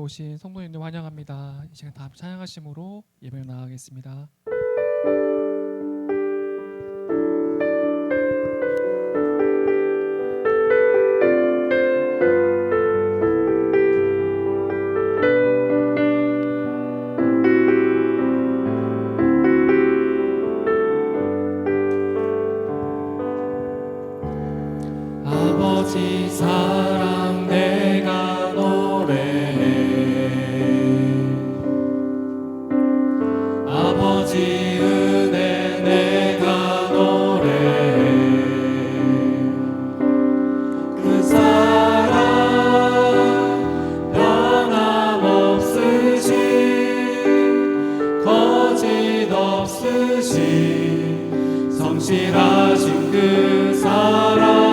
오신 성도님들 환영합니다. 이 시간 다 찬양하심으로 예배에 나가겠습니다. 아버지 사랑 내가 노래해, 아버지 은혜 내가 노래해. 그 사랑 변함없으신, 거짓없으신, 성실하신 그 사랑,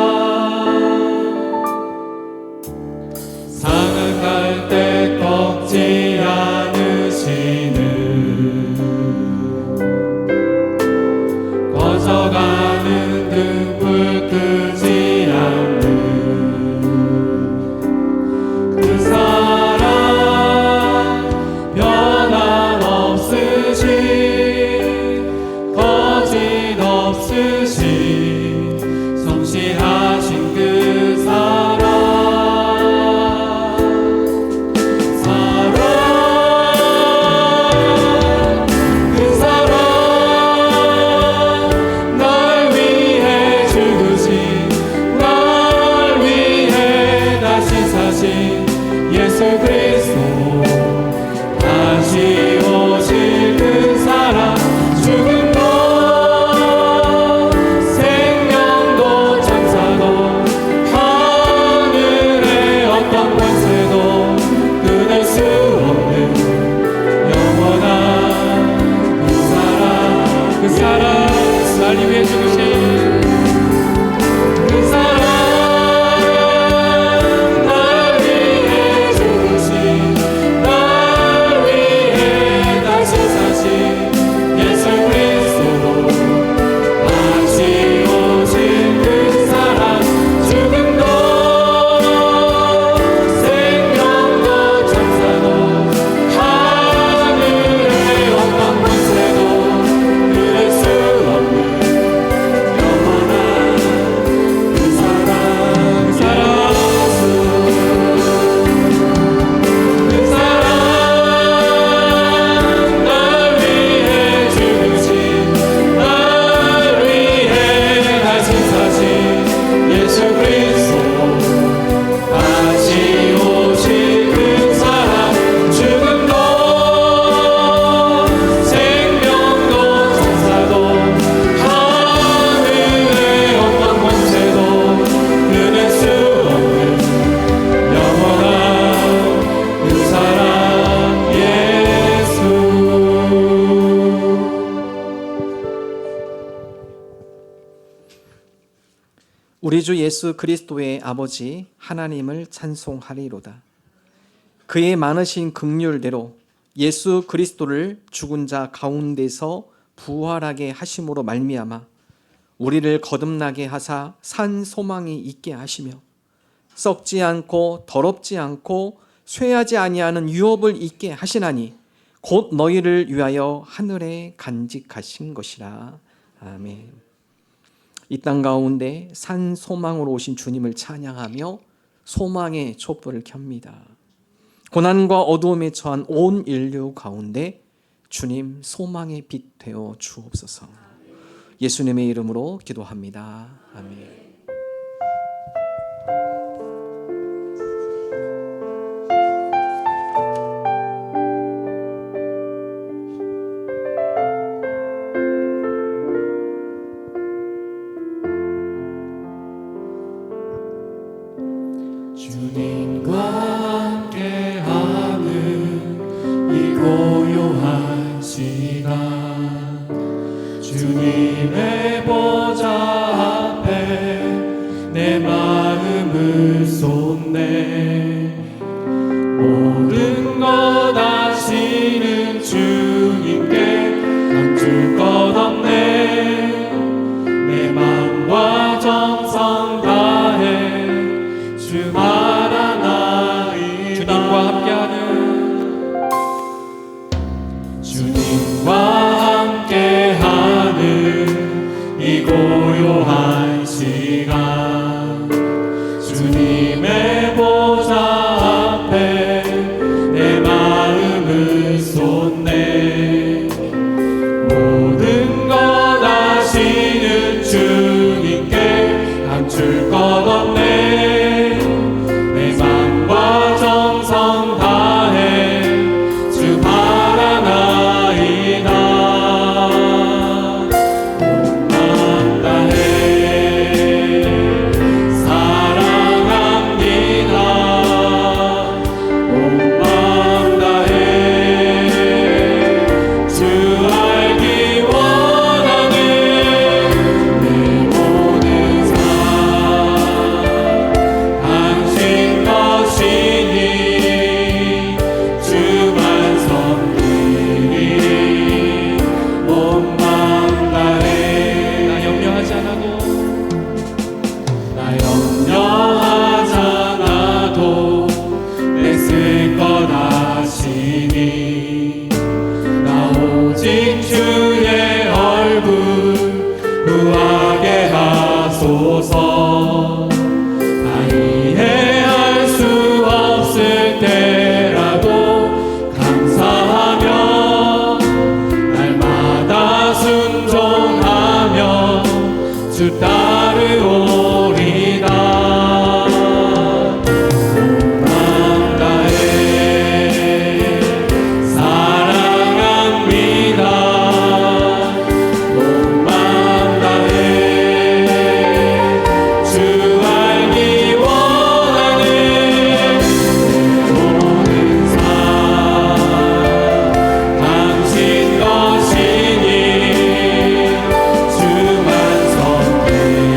상응할 때 꺾지 않으시는, 꺼져가는 등불 끄지 않는 그 사랑, 변함없으신, 거짓없으신, 성실하신 그 사랑, 예수 그리스도 다시 오실 그 사랑, 죽음도 생명도 천사도 하늘의 어떤 권세도 끊을 수 없는 영원한 그 사랑, 그 사랑, 날 위해 죽으신 그 사랑, 우리 주 예수 그리스도의 아버지 하나님을 찬송하리로다. 그의 많으신 긍휼대로 예수 그리스도를 죽은 자 가운데서 부활하게 하심으로 말미암아 우리를 거듭나게 하사 산 소망이 있게 하시며 썩지 않고 더럽지 않고 쇠하지 아니하는 유업을 있게 하시나니 곧 너희를 위하여 하늘에 간직하신 것이라. 아멘. 이 땅 가운데 산 소망으로 오신 주님을 찬양하며 소망의 촛불을 켭니다. 고난과 어두움에 처한 온 인류 가운데 주님 소망의 빛 되어 주옵소서. 예수님의 이름으로 기도합니다. 아멘. 주님과 함께하는 이 고요한 시간, 주님의 보좌 앞에 내 마음을 쏟네. 모든 것 아시는 주님께 감출 것 없네. 내 마음과 정성 다해 주 바라나이다. 주님과 함께하는 모든 것 아시는 주님께 감출 것 없네. 내 맘과 정성 다해 주 바라나이다. 온 맘 다해 사랑합니다. 온 맘 다해 주 알기 원하네. 내 모든 삶 당신 것이니 주만 섬기니 온 맘 다해. 나 염려하지 않아도 애쓸 것 아시니 나 오직 주의 얼굴 후하게 하소서. 다 이해할 수 없을 때라도 감사하며 날마다 순종하며 주 따르오리다. 온 맘 다해 사랑합니다. 온 맘 다해 주 알기 원하네. 내 모든 삶 당신 것이니 주만 섬기니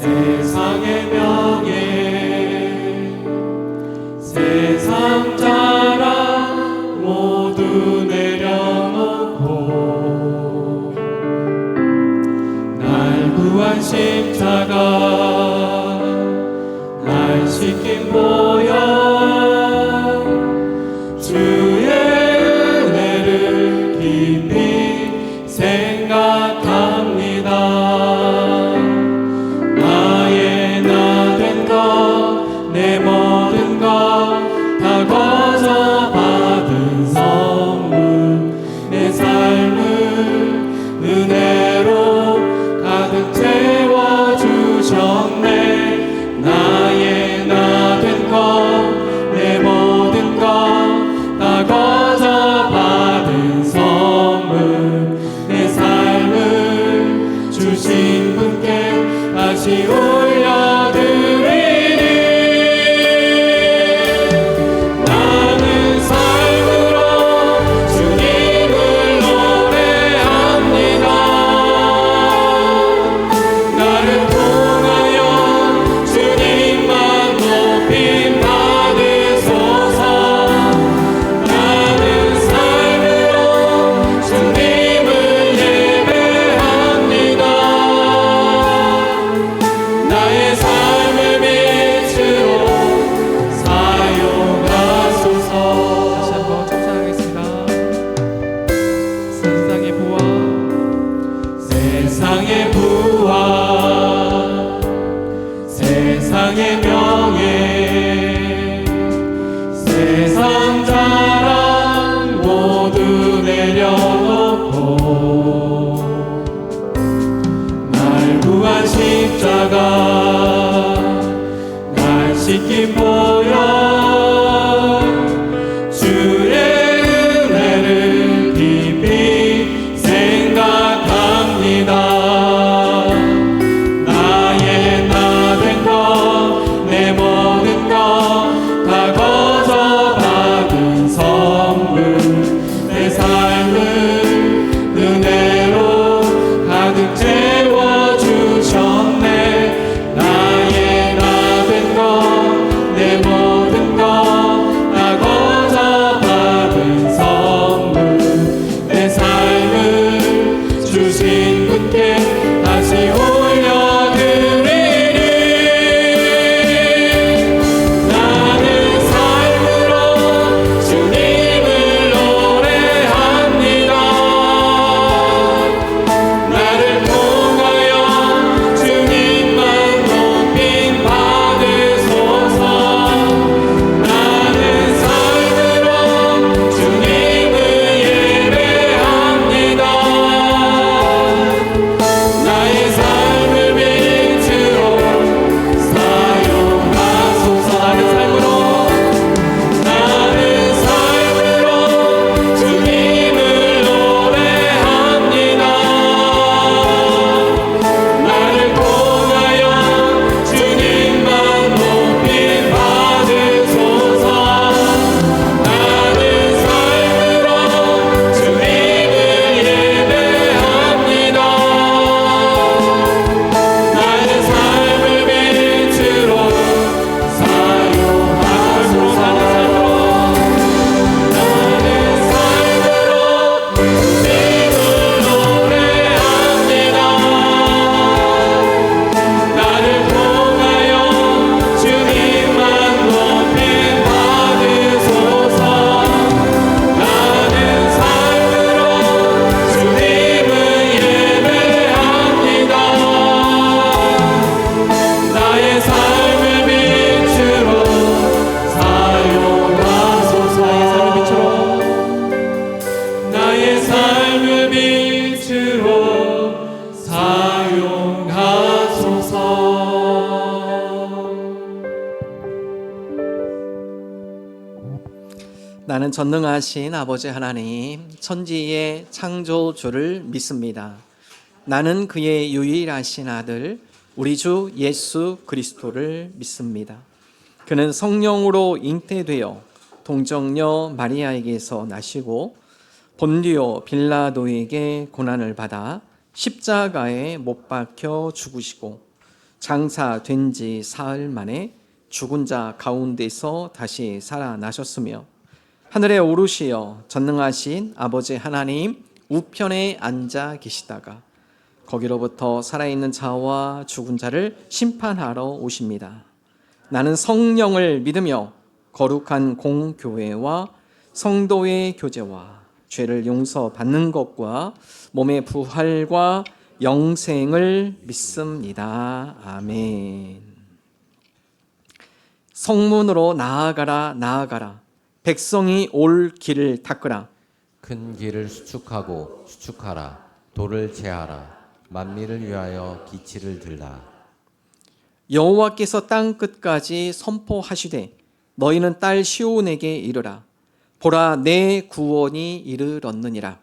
세상의 명예 세상 자랑 모두 내려놓고 날 구한 십자가 날 씻긴 보혈 주의 은혜를 깊이 생각합니다. 나의 나 된 것 내 모든 것 다 거저 받은 선물 내 삶을 은혜로 가득 채워주셨네. 나의 나 된 것 내 모든 것 다 거저 받은 선물 내 삶을 주신 분께 다시 올려드리리. 나는 삶으로 주님을 노래합니다. 나를 통하여 주님만 높임 받으소서. 나는 삶으로 주님을 예배합니다. 나의 삶을 빛으로 사용하소서. 다시 한번 청상하겠습니다. 세상의 부와 세상의 명예 세상 자랑 모두 내려놓고 날 구한 십자가 날 씻긴 보혈 주의 은혜를 깊이 생각합니다. 나의 나 된 것 내 모든 것 다 거저 받은 선물 내 삶을 은혜로 가득 채워주셨네. 나의 나 된 것 내 모든 것 다 거저 받은 선물 내 삶을 주신 분께 다시 올려드리리. 나는 삶으로 주님을 노래합니다. 나를 통하여 주님만 높임 받으소서. 나는 삶으로 주님을 예배합니다. 나의 삶을 빛으로 사용하소서. 나는 삶으로 주님을 노래합니다. 나를 통하여 주님만 높임 받으소서. 나는 삶으로 주님을 예배합니다. 나의 삶을 빛으로 사용하소서. 나는 삶으로 주님을 노래합니다. 나를 통하여 주님만 높임 받으소서. 나는 삶으로 주님을 예배합니다. 나의 삶을 빛으로 사용하소서. 나의 삶을 빛으로 사용하소서. 나는 전능하신 아버지 하나님, 천지의 창조주를 믿습니다. 나는 그의 유일하신 아들, 우리 주 예수 그리스도를 믿습니다. 그는 성령으로 잉태되어 동정녀 마리아에게서 나시고 본디오 빌라도에게 고난을 받아 십자가에 못 박혀 죽으시고 장사된 지 사흘 만에 죽은 자 가운데서 다시 살아나셨으며 하늘에 오르시어 전능하신 아버지 하나님 우편에 앉아 계시다가 거기로부터 살아있는 자와 죽은 자를 심판하러 오십니다. 나는 성령을 믿으며 거룩한 공교회와 성도의 교제와 죄를 용서받는 것과 몸의 부활과 영생을 믿습니다. 아멘. 성문으로 나아가라 나아가라. 백성이 올 길을 닦으라. 큰 길을 수축하라. 돌을 제하라. 만민을 위하여 기치를 들라. 여호와께서 땅 끝까지 선포하시되 너희는 딸 시온에게 이르라. 보라 내 구원이 이르렀느니라.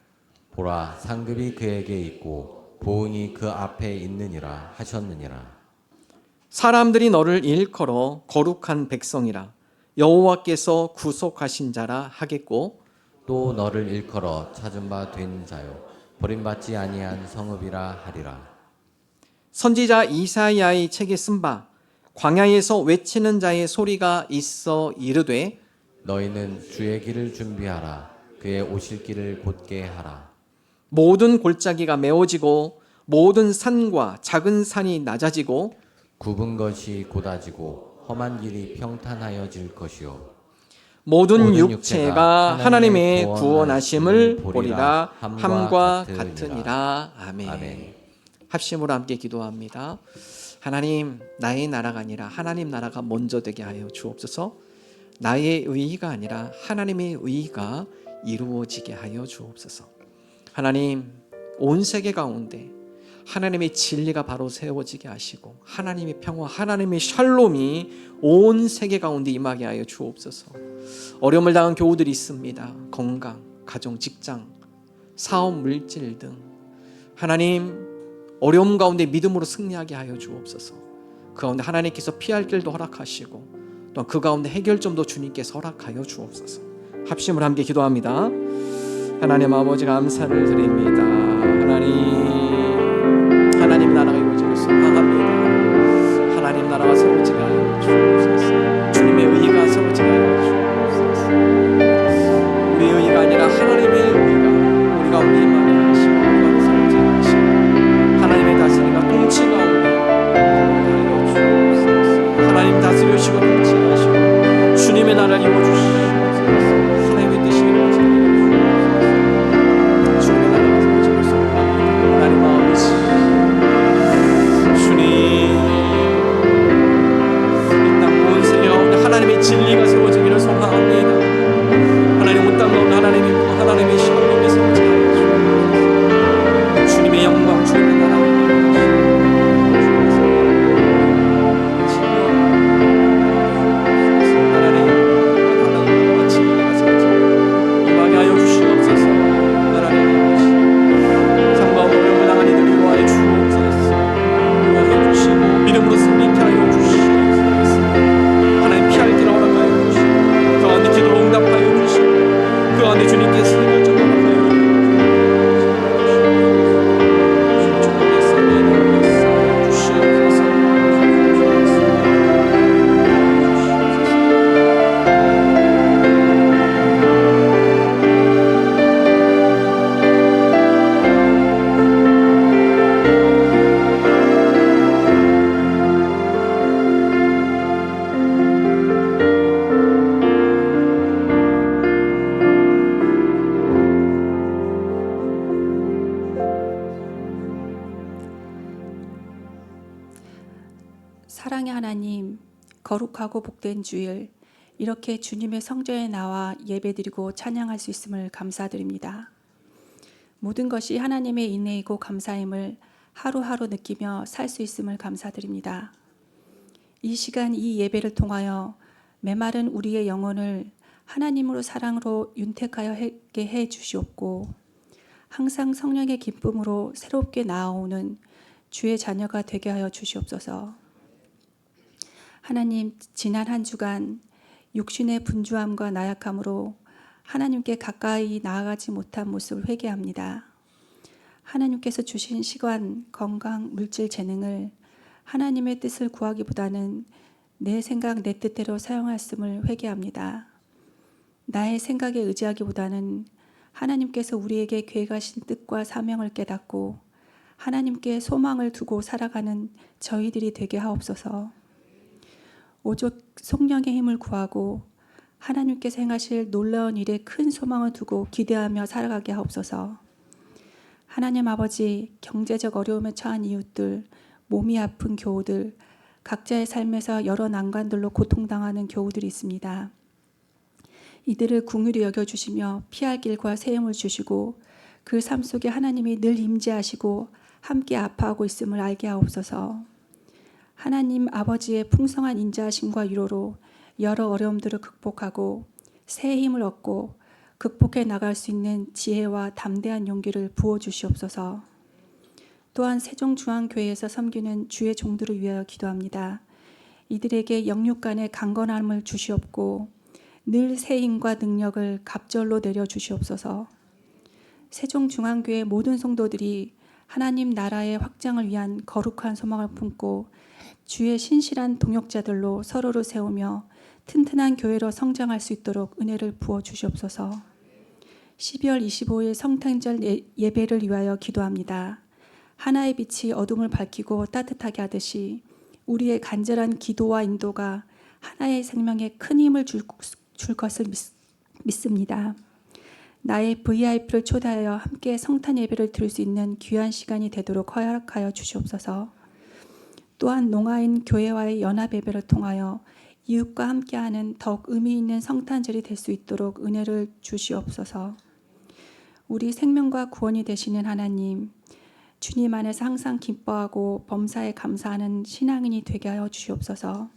보라 상급이 그에게 있고 보응이 그 앞에 있느니라 하셨느니라. 사람들이 너를 일컬어 거룩한 백성이라 여호와께서 구속하신 자라 하겠고 또 너를 일컬어 찾은 바 된 자요 버림받지 아니한 성읍이라 하리라. 선지자 이사야의 책에 쓴 바 광야에서 외치는 자의 소리가 있어 이르되 너희는 주의 길을 준비하라. 그의 오실 길을 곧게 하라. 모든 골짜기가 메워지고 모든 산과 작은 산이 낮아지고 굽은 것이 곧아지고 험한 길이 평탄하여질 것이요 모든 육체가 하나님의 구원하심을 보리라 함과 같으니라. 아멘. 아멘. 합심으로 함께 기도합니다. 하나님, 나의 나라가 아니라 하나님 나라가 먼저 되게 하여 주옵소서. 나의 의의가 아니라 하나님의 의의가 이루어지게 하여 주옵소서. 하나님, 온 세계 가운데 하나님의 진리가 바로 세워지게 하시고 하나님의 평화, 하나님의 샬롬이 온 세계 가운데 임하게 하여 주옵소서. 어려움을 당한 교우들이 있습니다. 건강, 가정, 직장, 사업, 물질 등 하나님 어려움 가운데 믿음으로 승리하게 하여 주옵소서. 그 가운데 하나님께서 피할 길도 허락하시고 또 그 가운데 해결점도 주님께서 허락하여 주옵소서. 합심을 함께 기도합니다. 하나님 아버지 감사를 드립니다. 하나님 나라가 이루어지길 소망합니다. 하나님 나라가 세워지게 하여 주옵소서. 주님의 의의가 세워지게 하여 주옵소서. 우리의 의의가 아니라 하나님의 의의가 우리 가운데 임하게 하시고 우리 가운데 세워지게 하시고 하나님의 다스림과 통치 가운데 하여 주옵소서. 하나님 다스리시고 통치하시고 주님의 나라를 이루어주시옵소서. 하나님의 뜻이 이루어지게 하여 주옵소서. 주님의 나라가 세워지길 소망합니다. 하나님 아버지 주님 이 땅 온 세계 가운데 하나님의 진리가 세워지기를 소망합니다. 하나님 온 땅 가운데 하나님의 구원, 하나님의 샬롬이 세워지게 하여 주옵소서. 주님의 영광, 주님의 나라 사랑의 하나님, 거룩하고 복된 주일, 이렇게 주님의 성전에 나와 예배드리고 찬양할 수 있음을 감사드립니다. 모든 것이 하나님의 인내이고 감사임을 하루하루 느끼며 살 수 있음을 감사드립니다. 이 시간 이 예배를 통하여 메마른 우리의 영혼을 하나님으로 사랑으로 윤택하게 해 주시옵고 항상 성령의 기쁨으로 새롭게 나아오는 주의 자녀가 되게 하여 주시옵소서. 하나님, 지난 한 주간 육신의 분주함과 나약함으로 하나님께 가까이 나아가지 못한 모습을 회개합니다. 하나님께서 주신 시간, 건강, 물질, 재능을 하나님의 뜻을 구하기보다는 내 생각, 내 뜻대로 사용했음을 회개합니다. 나의 생각에 의지하기보다는 하나님께서 우리에게 계획하신 뜻과 사명을 깨닫고 하나님께 소망을 두고 살아가는 저희들이 되게 하옵소서. 오직 성령의 힘을 구하고 하나님께서 행하실 놀라운 일에 큰 소망을 두고 기대하며 살아가게 하옵소서. 하나님 아버지, 경제적 어려움에 처한 이웃들, 몸이 아픈 교우들, 각자의 삶에서 여러 난관들로 고통당하는 교우들이 있습니다. 이들을 긍휼히 여겨주시며 피할 길과 새 힘을 주시고 그 삶 속에 하나님이 늘 임재하시고 함께 아파하고 있음을 알게 하옵소서. 하나님 아버지의 풍성한 인자하심과 위로로 여러 어려움들을 극복하고 새 힘을 얻고 극복해 나갈 수 있는 지혜와 담대한 용기를 부어주시옵소서. 또한 세종중앙교회에서 섬기는 주의 종들을 위하여 기도합니다. 이들에게 영육 간의 강건함을 주시옵고 늘 새 힘과 능력을 갑절로 내려주시옵소서. 세종중앙교회 모든 성도들이 하나님 나라의 확장을 위한 거룩한 소망을 품고 주의 신실한 동역자들로 서로를 세우며 튼튼한 교회로 성장할 수 있도록 은혜를 부어 주시옵소서. 12월 25일 성탄절 예배를 위하여 기도합니다. 하나의 빛이 어둠을 밝히고 따뜻하게 하듯이 우리의 간절한 기도와 인도가 하나의 생명에 큰 힘을 줄 것을 믿습니다. 나의 VIP를 초대하여 함께 성탄 예배를 드릴 수 있는 귀한 시간이 되도록 허락하여 주시옵소서. 또한 농아인 교회와의 연합 예배를 통하여 이웃과 함께하는 더욱 의미 있는 성탄절이 될 수 있도록 은혜를 주시옵소서. 우리 생명과 구원이 되시는 하나님, 주님 안에서 항상 기뻐하고 범사에 감사하는 신앙인이 되게 하여 주시옵소서.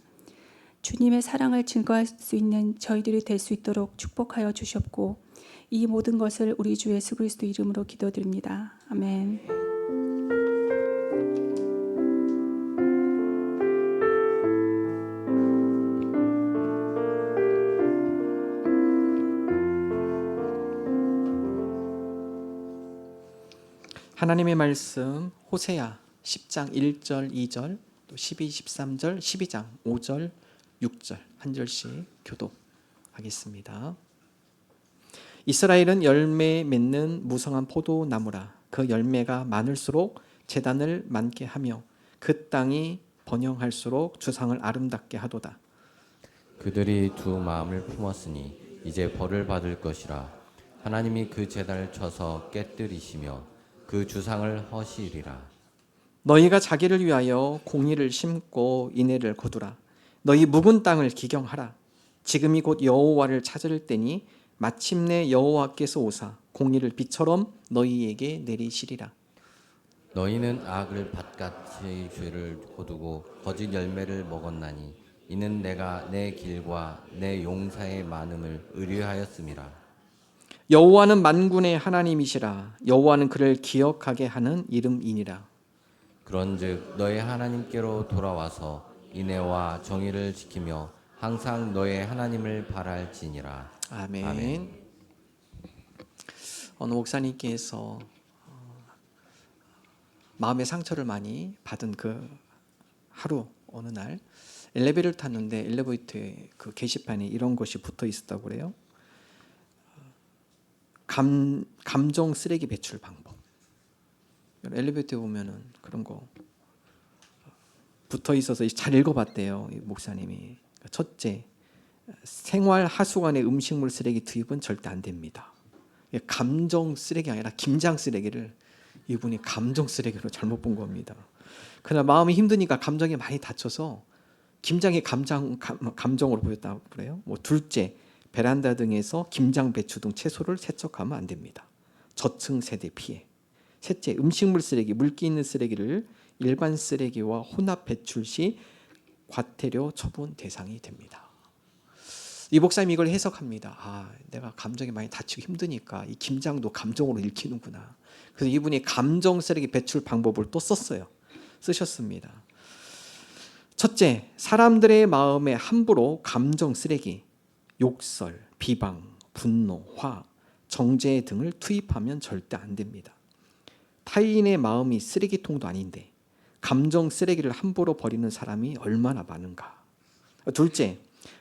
주님의 사랑을 증거할 수 있는 저희들이 될 수 있도록 축복하여 주시옵고 이 모든 것을 우리 주 예수 그리스도 이름으로 기도드립니다. 아멘. 하나님의 말씀 호세아 10장 1절 2절 또 12, 13절 12장 5절 6절 한 절씩 교독하겠습니다. 이스라엘은 열매 맺는 무성한 포도나무라. 그 열매가 많을수록 재단을 많게 하며 그 땅이 번영할수록 주상을 아름답게 하도다. 그들이 두 마음을 품었으니 이제 벌을 받을 것이라. 하나님이 그 재단을 쳐서 깨뜨리시며 그 주상을 허시리라. 너희가 자기를 위하여 공의를 심고 인애를 거두라. 너희 묵은 땅을 기경하라. 지금이 곧 여호와를 찾을 때니 마침내 여호와께서 오사 공의를 비처럼 너희에게 내리시리라. 너희는 악을 밭같이 죄를 거두고 거짓 열매를 먹었나니 이는 내가 내 길과 내 용사의 많음을 의뢰하였음이라. 여호와는 만군의 하나님이시라. 여호와는 그를 기억하게 하는 이름이니라. 그런즉 너의 하나님께로 돌아와서 인애와 정의를 지키며 항상 너의 하나님을 바랄지니라. 아멘. 아멘. 어느 목사님께서 마음의 상처를 많이 받은 그 하루 어느 날 엘리베이터를 탔는데 엘리베이터에 그 게시판에 이런 것이 붙어 있었다고 그래요. 감정 쓰레기 배출 방법. 엘리베이터에 보면은 그런 거 붙어 있어서 잘 읽어봤대요. 이 목사님이. 첫째, 생활 하수관에 음식물 쓰레기 투입은 절대 안 됩니다. 감정 쓰레기 아니라 김장 쓰레기를 이분이 감정 쓰레기로 잘못 본 겁니다. 그러나 마음이 힘드니까 감정이 많이 다쳐서 김장이 감정으로 보였다고 그래요. 둘째, 베란다 등에서 김장, 배추 등 채소를 세척하면 안 됩니다. 저층 세대 피해. 셋째, 음식물 쓰레기, 물기 있는 쓰레기를 일반 쓰레기와 혼합 배출 시 과태료 처분 대상이 됩니다. 이 목사님이 이걸 해석합니다. 내가 감정이 많이 다치고 힘드니까 이 김장도 감정으로 읽히는구나. 그래서 이분이 감정 쓰레기 배출 방법을 또 쓰셨습니다. 첫째, 사람들의 마음에 함부로 감정 쓰레기, 욕설, 비방, 분노, 화, 정죄 등을 투입하면 절대 안 됩니다. 타인의 마음이 쓰레기통도 아닌데 감정 쓰레기를 함부로 버리는 사람이 얼마나 많은가. 둘째,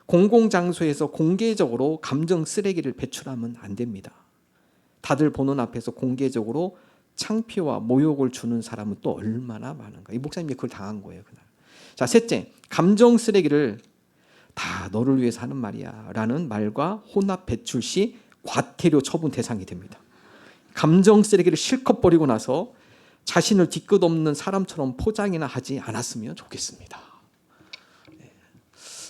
공공장소에서 공개적으로 감정 쓰레기를 배출하면 안 됩니다. 다들 보는 앞에서 공개적으로 창피와 모욕을 주는 사람은 또 얼마나 많은가. 이 목사님이 그걸 당한 거예요, 그날. 자, 셋째, 감정 쓰레기를 다 너를 위해서 하는 말이야 라는 말과 혼합 배출 시 과태료 처분 대상이 됩니다. 감정 쓰레기를 실컷 버리고 나서 자신을 뒤끝 없는 사람처럼 포장이나 하지 않았으면 좋겠습니다.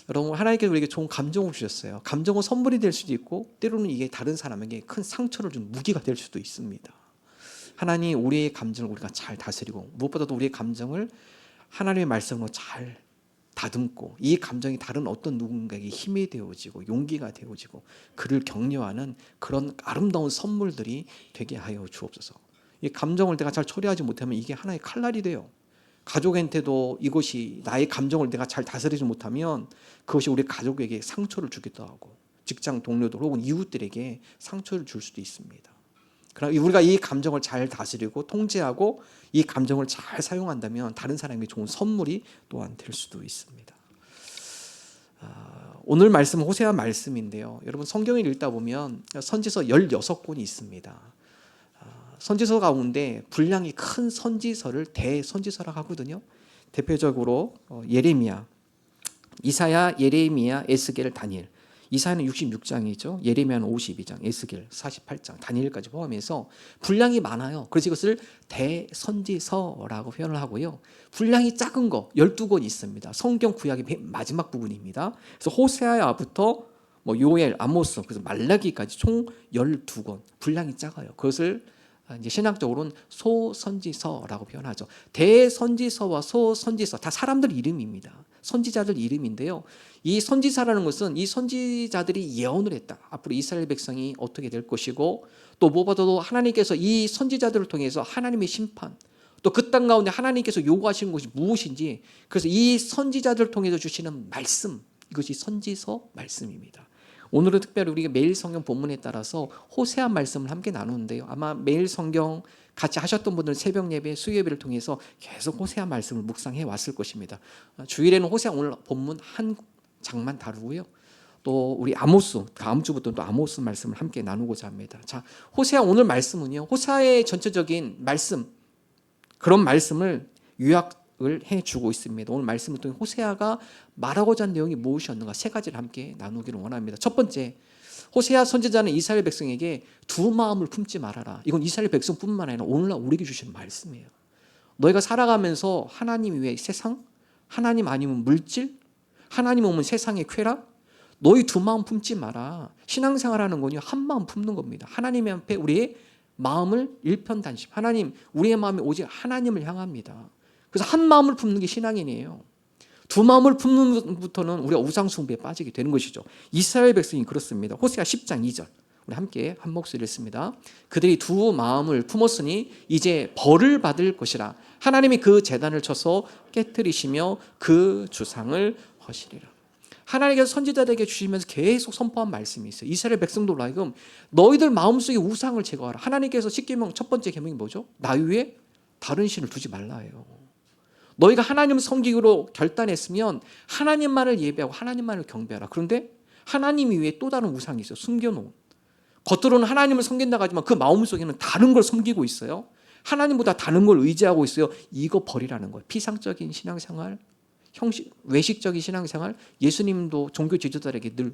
여러분, 하나님께서 우리에게 좋은 감정을 주셨어요. 감정은 선물이 될 수도 있고 때로는 이게 다른 사람에게 큰 상처를 준 무기가 될 수도 있습니다. 하나님, 우리의 감정을 우리가 잘 다스리고 무엇보다도 우리의 감정을 하나님의 말씀으로 잘 다듬고 이 감정이 다른 어떤 누군가에게 힘이 되어지고 용기가 되어지고 그를 격려하는 그런 아름다운 선물들이 되게 하여 주옵소서. 이 감정을 내가 잘 처리하지 못하면 이게 하나의 칼날이 돼요. 가족한테도 이것이 나의 감정을 내가 잘 다스리지 못하면 그것이 우리 가족에게 상처를 주기도 하고 직장 동료들 혹은 이웃들에게 상처를 줄 수도 있습니다. 그러나 우리가 이 감정을 잘 다스리고 통제하고 이 감정을 잘 사용한다면 다른 사람에게 좋은 선물이 또한 될 수도 있습니다. 오늘 말씀은 호세아 말씀인데요. 여러분, 성경을 읽다 보면 선지서 16권이 있습니다. 선지서 가운데 분량이 큰 선지서를 대선지서라고 하거든요. 대표적으로 예레미야, 이사야, 예레미야, 에스겔, 다니엘. 이사야는 66장이죠. 예레미야는 52장, 에스겔 48장, 다니엘까지 포함해서 분량이 많아요. 그래서 이것을 대선지서라고 표현을 하고요. 분량이 작은 거 12권 있습니다. 성경 구약의 맨 마지막 부분입니다. 그래서 호세아야부터 요엘, 아모스, 그래서 말라기까지 총 12권. 분량이 작아요. 그것을 이제 신학적으로는 소선지서라고 표현하죠. 대선지서와 소선지서 다 사람들 이름입니다. 선지자들 이름인데요. 이 선지자라는 것은 이 선지자들이 예언을 했다. 앞으로 이스라엘 백성이 어떻게 될 것이고 또 무엇보다도 하나님께서 이 선지자들을 통해서 하나님의 심판 또 그 땅 가운데 하나님께서 요구하시는 것이 무엇인지 그래서 이 선지자들을 통해서 주시는 말씀 이것이 선지서 말씀입니다. 오늘은 특별히 우리가 매일 성경 본문에 따라서 호세아 말씀을 함께 나누는데요. 아마 매일 성경 같이 하셨던 분들은 새벽 예배, 수요 예배를 통해서 계속 호세아 말씀을 묵상해 왔을 것입니다. 주일에는 호세아 오늘 본문 한 장만 다루고요. 또 우리 아모스 다음 주부터 또 아모스 말씀을 함께 나누고자 합니다. 자, 호세아 오늘 말씀은요. 호세아의 전체적인 말씀 그런 말씀을 요약을 해주고 있습니다. 오늘 말씀을 통해 호세아가 말하고자 하는 내용이 무엇이었는가 세 가지를 함께 나누기를 원합니다. 첫 번째, 호세아 선지자는 이스라엘 백성에게 두 마음을 품지 말아라. 이건 이스라엘 백성뿐만 아니라 오늘날 우리에게 주시는 말씀이에요. 너희가 살아가면서 하나님 외에 세상, 하나님 아니면 물질, 하나님 오면 세상의 쾌락, 너희 두 마음 품지 마라. 신앙생활하는 건요 한 마음 품는 겁니다. 하나님 앞에 우리의 마음을 일편단심. 하나님, 우리의 마음이 오직 하나님을 향합니다. 그래서 한 마음을 품는 게 신앙인이에요. 두 마음을 품는 것부터는 우리가 우상숭배에 빠지게 되는 것이죠. 이스라엘 백성이 그렇습니다. 호세아 10장 2절 우리 함께 한 목소리 읽습니다. 그들이 두 마음을 품었으니 이제 벌을 받을 것이라. 하나님이 그 제단을 쳐서 깨뜨리시며 그 주상을 허시리라. 하나님께서 선지자들에게 주시면서 계속 선포한 말씀이 있어요. 이스라엘 백성들로 하여금 너희들 마음속에 우상을 제거하라. 하나님께서 10계명 첫 번째 계명이 뭐죠? 나 위에 다른 신을 두지 말라예요. 너희가 하나님을 섬기기로 결단했으면 하나님만을 예배하고 하나님만을 경배하라. 그런데 하나님 위에 또 다른 우상이 있어요. 숨겨놓은. 겉으로는 하나님을 섬긴다고 하지만 그 마음속에는 다른 걸 섬기고 있어요. 하나님보다 다른 걸 의지하고 있어요. 이거 버리라는 거예요. 피상적인 신앙생활, 외식적인 신앙생활. 예수님도 종교 지도자들에게 늘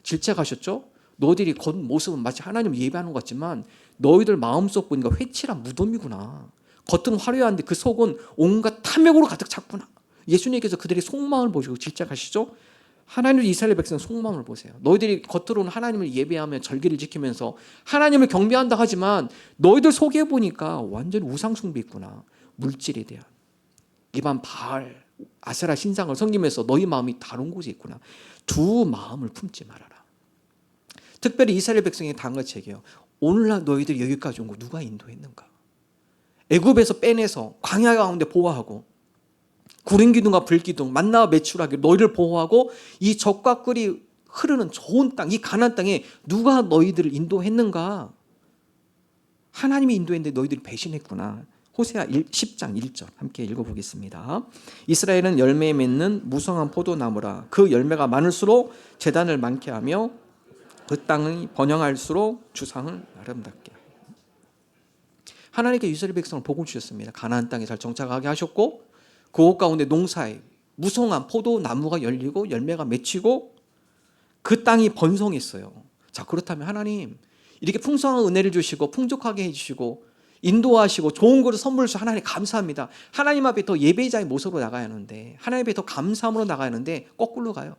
질책하셨죠. 너희들이 겉모습은 마치 하나님을 예배하는 것 같지만 너희들 마음속 보니까 회칠한 무덤이구나. 겉은 화려한데 그 속은 온갖 탐욕으로 가득 찼구나. 예수님께서 그들의 속마음을 보시고 질책하시죠. 하나님 이스라엘 백성 속마음을 보세요. 너희들이 겉으로는 하나님을 예배하며 절기를 지키면서 하나님을 경배한다 하지만 너희들 속에 보니까 완전히 우상숭배 있구나. 물질에 대한 이반 바알 아세라 신상을 섬기면서 너희 마음이 다른 곳에 있구나. 두 마음을 품지 말아라. 특별히 이스라엘 백성이 당한 것이 얘기해요. 오늘날 너희들이 여기까지 온 거 누가 인도했는가? 애굽에서 빼내서 광야 가운데 보호하고 구름 기둥과 불 기둥 만나와 매출하게 너희를 보호하고 이 적과 꿀이 흐르는 좋은 땅, 이 가나안 땅에 누가 너희들을 인도했는가? 하나님이 인도했는데 너희들이 배신했구나. 호세아 10장 1절 함께 읽어보겠습니다. 이스라엘은 열매 맺는 무성한 포도나무라. 그 열매가 많을수록 제단을 많게 하며 그 땅이 번영할수록 주상을 아름답게 하여. 하나님께 이스라엘 백성을 복을 주셨습니다. 가나안 땅에 잘 정착하게 하셨고 그곳 가운데 농사에 무성한 포도나무가 열리고 열매가 맺히고 그 땅이 번성했어요. 자, 그렇다면 하나님 이렇게 풍성한 은혜를 주시고 풍족하게 해주시고 인도하시고 좋은 것을 선물을 주셔서 하나님 감사합니다. 하나님 앞에 더 예배자의 모습으로 나가야 하는데 하나님 앞에 더 감사함으로 나가야 하는데 거꾸로 가요.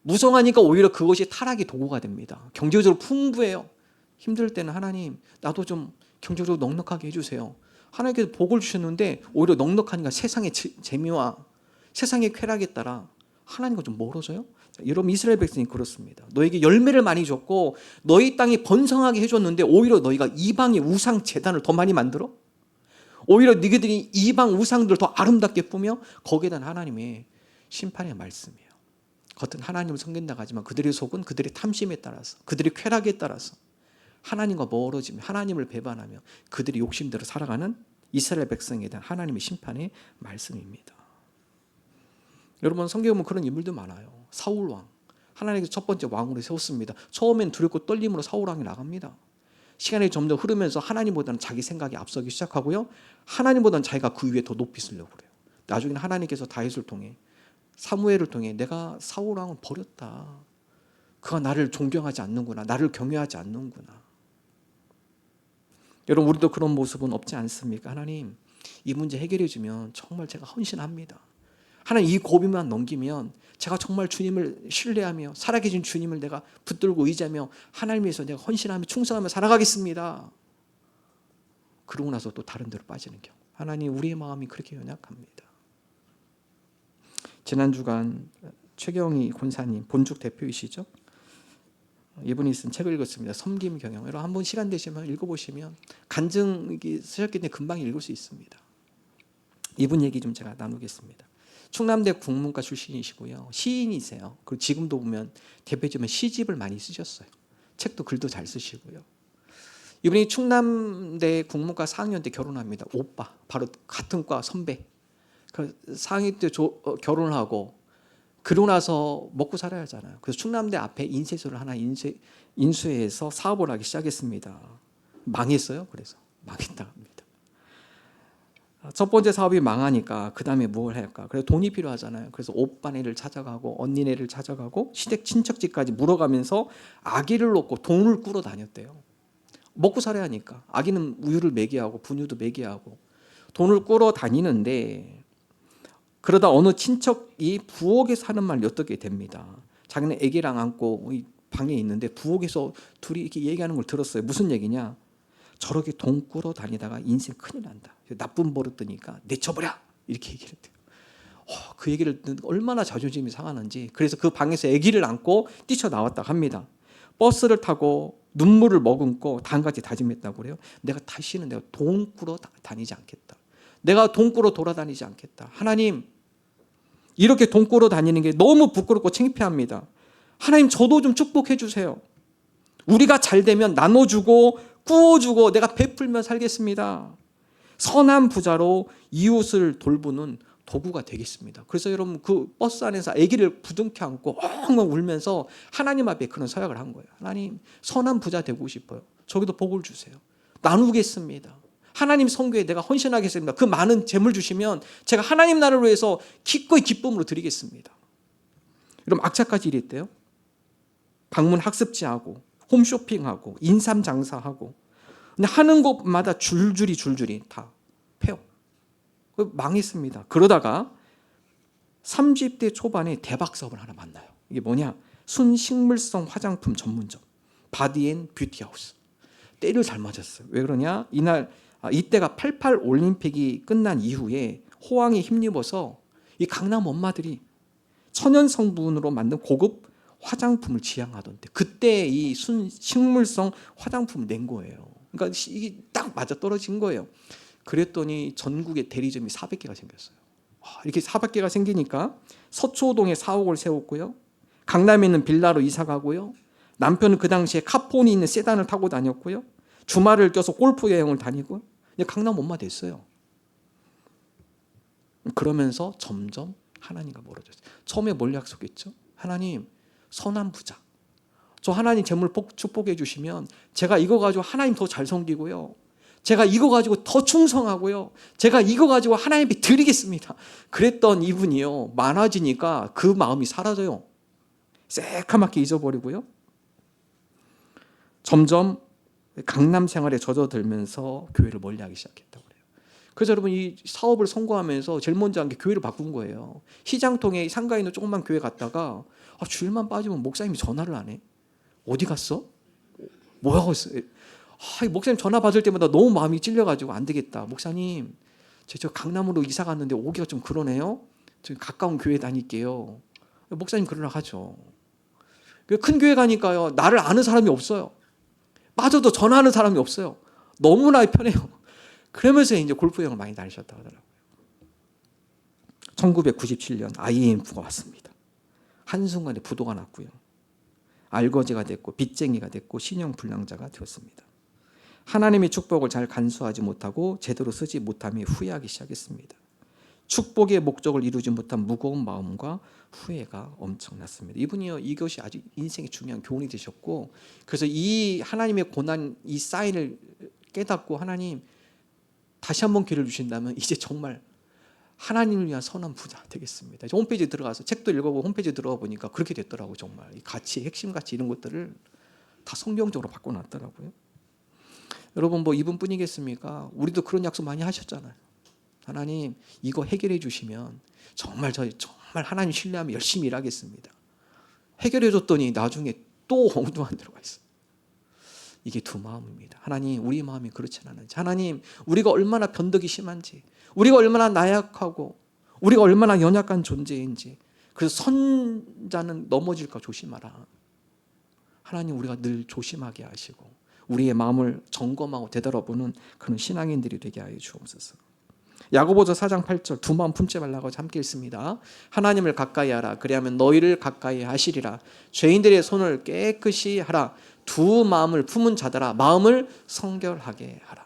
무성하니까 오히려 그것이 타락의 도구가 됩니다. 경제적으로 풍부해요. 힘들 때는 하나님 나도 좀 경제적으로 넉넉하게 해주세요. 하나님께서 복을 주셨는데 오히려 넉넉하니까 세상의 재미와 세상의 쾌락에 따라 하나님과 좀 멀어져요. 여러분 이스라엘 백성이 그렇습니다. 너에게 열매를 많이 줬고 너희 땅이 번성하게 해줬는데 오히려 너희가 이방의 우상 제단을 더 많이 만들어? 오히려 너희들이 이방 우상들을 더 아름답게 꾸며 거기에 대한 하나님의 심판의 말씀이에요. 겉은 하나님을 섬긴다고 하지만 그들의 속은 그들의 탐심에 따라서 그들의 쾌락에 따라서 하나님과 멀어지며 하나님을 배반하며 그들의 욕심대로 살아가는 이스라엘 백성에 대한 하나님의 심판의 말씀입니다. 여러분 성경에 보면 그런 인물도 많아요. 사울 왕, 하나님께서 첫 번째 왕으로 세웠습니다. 처음엔 두렵고 떨림으로 사울 왕이 나갑니다. 시간이 점점 흐르면서 하나님보다는 자기 생각이 앞서기 시작하고요. 하나님보다는 자기가 그 위에 더 높이 쓰려고 그래요. 나중에는 하나님께서 다윗을 통해 사무엘을 통해 내가 사울 왕을 버렸다. 그가 나를 존경하지 않는구나. 나를 경외하지 않는구나. 여러분 우리도 그런 모습은 없지 않습니까? 하나님 이 문제 해결해 주면 정말 제가 헌신합니다. 하나님 이 고비만 넘기면 제가 정말 주님을 신뢰하며 살아계신 주님을 내가 붙들고 의지하며 하나님 위해서 내가 헌신하며 충성하며 살아가겠습니다. 그러고 나서 또 다른 데로 빠지는 경우. 하나님 우리의 마음이 그렇게 연약합니다. 지난 주간 최경희 권사님 본죽 대표이시죠? 이분이 쓴 책을 읽었습니다. 섬김 경영. 여러분 한번 시간 되시면 읽어보시면 간증이 쓰셨기 때문에 금방 읽을 수 있습니다. 이분 얘기 좀 제가 나누겠습니다. 충남대 국문과 출신이시고요. 시인이세요. 그리고 지금도 보면 대표적인 시집을 많이 쓰셨어요. 책도 글도 잘 쓰시고요. 이분이 충남대 국문과 4학년 때 결혼합니다. 오빠, 바로 같은 과 선배. 그 4학년 때 결혼을 하고 그러고 나서 먹고 살아야 하잖아요. 그래서 충남대 앞에 인쇄소를 하나 인수해서 사업을 하기 시작했습니다. 망했어요. 그래서 망했다 합니다. 첫 번째 사업이 망하니까 그 다음에 뭘 할까? 그래서 돈이 필요하잖아요. 그래서 오빠네를 찾아가고 언니네를 찾아가고 시댁 친척집까지 물어가면서 아기를 놓고 돈을 꾸러 다녔대요. 먹고 살아야 하니까 아기는 우유를 먹여야 하고 분유도 먹여야 하고 돈을 꾸러 다니는데 그러다 어느 친척이 부엌에서 하는 말을 엿듣게 됩니다. 자기는 아기랑 안고 방에 있는데 부엌에서 둘이 이렇게 얘기하는 걸 들었어요. 무슨 얘기냐? 저렇게 돈 꾸러 다니다가 인생 큰일 난다. 나쁜 버릇 드니까 내쳐버려. 이렇게 얘기를 했대요. 그 얘기를 듣는 얼마나 자존심이 상하는지. 그래서 그 방에서 아기를 안고 뛰쳐나왔다 합니다. 버스를 타고 눈물을 머금고 단가지 다짐했다고 그래요. 내가 다시는 내가 돈 꾸러 다니지 않겠다. 내가 돈 꾸러 돌아다니지 않겠다. 하나님 이렇게 돈 꾸러 다니는 게 너무 부끄럽고 창피합니다. 하나님 저도 좀 축복해 주세요. 우리가 잘 되면 나눠주고 구워주고 내가 베풀며 살겠습니다. 선한 부자로 이웃을 돌보는 도구가 되겠습니다. 그래서 여러분 그 버스 안에서 아기를 부둥켜 안고 엉엉 울면서 하나님 앞에 그런 서약을 한 거예요. 하나님 선한 부자 되고 싶어요. 저기도 복을 주세요. 나누겠습니다. 하나님 선교에 내가 헌신하겠습니다. 그 많은 재물 주시면 제가 하나님 나라를 위해서 기꺼이 기쁨으로 드리겠습니다. 여러분 악착까지 이랬대요. 방문 학습지하고 홈쇼핑하고 인삼 장사하고 근데 하는 곳마다 줄줄이 다 폐업. 망했습니다. 그러다가 30대 초반에 대박 사업을 하나 만나요. 이게 뭐냐? 순식물성 화장품 전문점 바디앤뷰티하우스. 때를 잘 맞았어요. 왜 그러냐? 이때가 88 올림픽이 끝난 이후에 호황에 힘입어서 이 강남 엄마들이 천연 성분으로 만든 고급 화장품을 지향하던데 그때 이 순식물성 화장품을 낸 거예요. 그러니까 이게 딱 맞아 떨어진 거예요. 그랬더니 전국에 대리점이 400개가 생겼어요. 이렇게 400개가 생기니까 서초동에 사옥을 세웠고요. 강남에 있는 빌라로 이사 가고요. 남편은 그 당시에 카폰이 있는 세단을 타고 다녔고요. 주말을 껴서 골프 여행을 다니고 근데 강남 엄마 됐어요. 그러면서 점점 하나님과 멀어졌어요. 처음에 뭘 약속했죠? 하나님 선한 부자. 저 하나님 재물 축복해 주시면 제가 이거 가지고 하나님 더 잘 섬기고요. 제가 이거 가지고 더 충성하고요. 제가 이거 가지고 하나님께 드리겠습니다. 그랬던 이분이요. 많아지니까 그 마음이 사라져요. 새카맣게 잊어버리고요. 점점 강남 생활에 젖어들면서 교회를 멀리하기 시작했다고 그래요. 그래서 여러분 이 사업을 성공하면서 제일 먼저 한 게 교회를 바꾼 거예요. 시장통에 상가에 있는 조그만 교회 갔다가 주일만 빠지면 목사님이 전화를 안 해. 어디 갔어? 뭐 하고 있어? 목사님 전화 받을 때마다 너무 마음이 찔려가지고 안 되겠다. 목사님 저 강남으로 이사 갔는데 오기가 좀 그러네요. 저 가까운 교회 다닐게요. 목사님 그러라 하죠. 큰 교회 가니까요. 나를 아는 사람이 없어요. 빠져도 전화하는 사람이 없어요. 너무나 편해요. 그러면서 이제 골프형을 많이 다니셨다고 하더라고요. 1997년 IMF가 왔습니다. 한순간에 부도가 났고요. 알거지가 됐고 빚쟁이가 됐고 신용불량자가 되었습니다. 하나님의 축복을 잘 간수하지 못하고 제대로 쓰지 못함에 후회하기 시작했습니다. 축복의 목적을 이루지 못한 무거운 마음과 후회가 엄청났습니다. 이분이요, 이것이 아주 인생의 중요한 교훈이 되셨고, 그래서 이 하나님의 고난, 이 사인을 깨닫고 하나님 다시 한번 기회를 주신다면 이제 정말 하나님을 위한 선한 부자 되겠습니다. 홈페이지에 들어가서 책도 읽어보고 홈페이지에 들어가 보니까 그렇게 됐더라고요. 정말 이 가치, 핵심 가치 이런 것들을 다 성경적으로 바꿔놨더라고요. 여러분 뭐 이분뿐이겠습니까? 우리도 그런 약속 많이 하셨잖아요. 하나님 이거 해결해 주시면 정말 하나님 신뢰하며 열심히 일하겠습니다. 해결해 줬더니 나중에 또 엉뚱한 데로 가 있어요. 이게 두 마음입니다. 하나님 우리 마음이 그렇지 않은지, 하나님 우리가 얼마나 변덕이 심한지, 우리가 얼마나 나약하고 우리가 얼마나 연약한 존재인지, 그래서 선자는 넘어질까 조심하라. 하나님 우리가 늘 조심하게 하시고 우리의 마음을 점검하고 되돌아보는 그런 신앙인들이 되게 하여 주옵소서. 야고보서 4장 8절 두 마음 품지 말라고 함께 읽습니다. 하나님을 가까이 하라. 그리하면 너희를 가까이 하시리라. 죄인들의 손을 깨끗이 하라. 두 마음을 품은 자들아 마음을 성결하게 하라.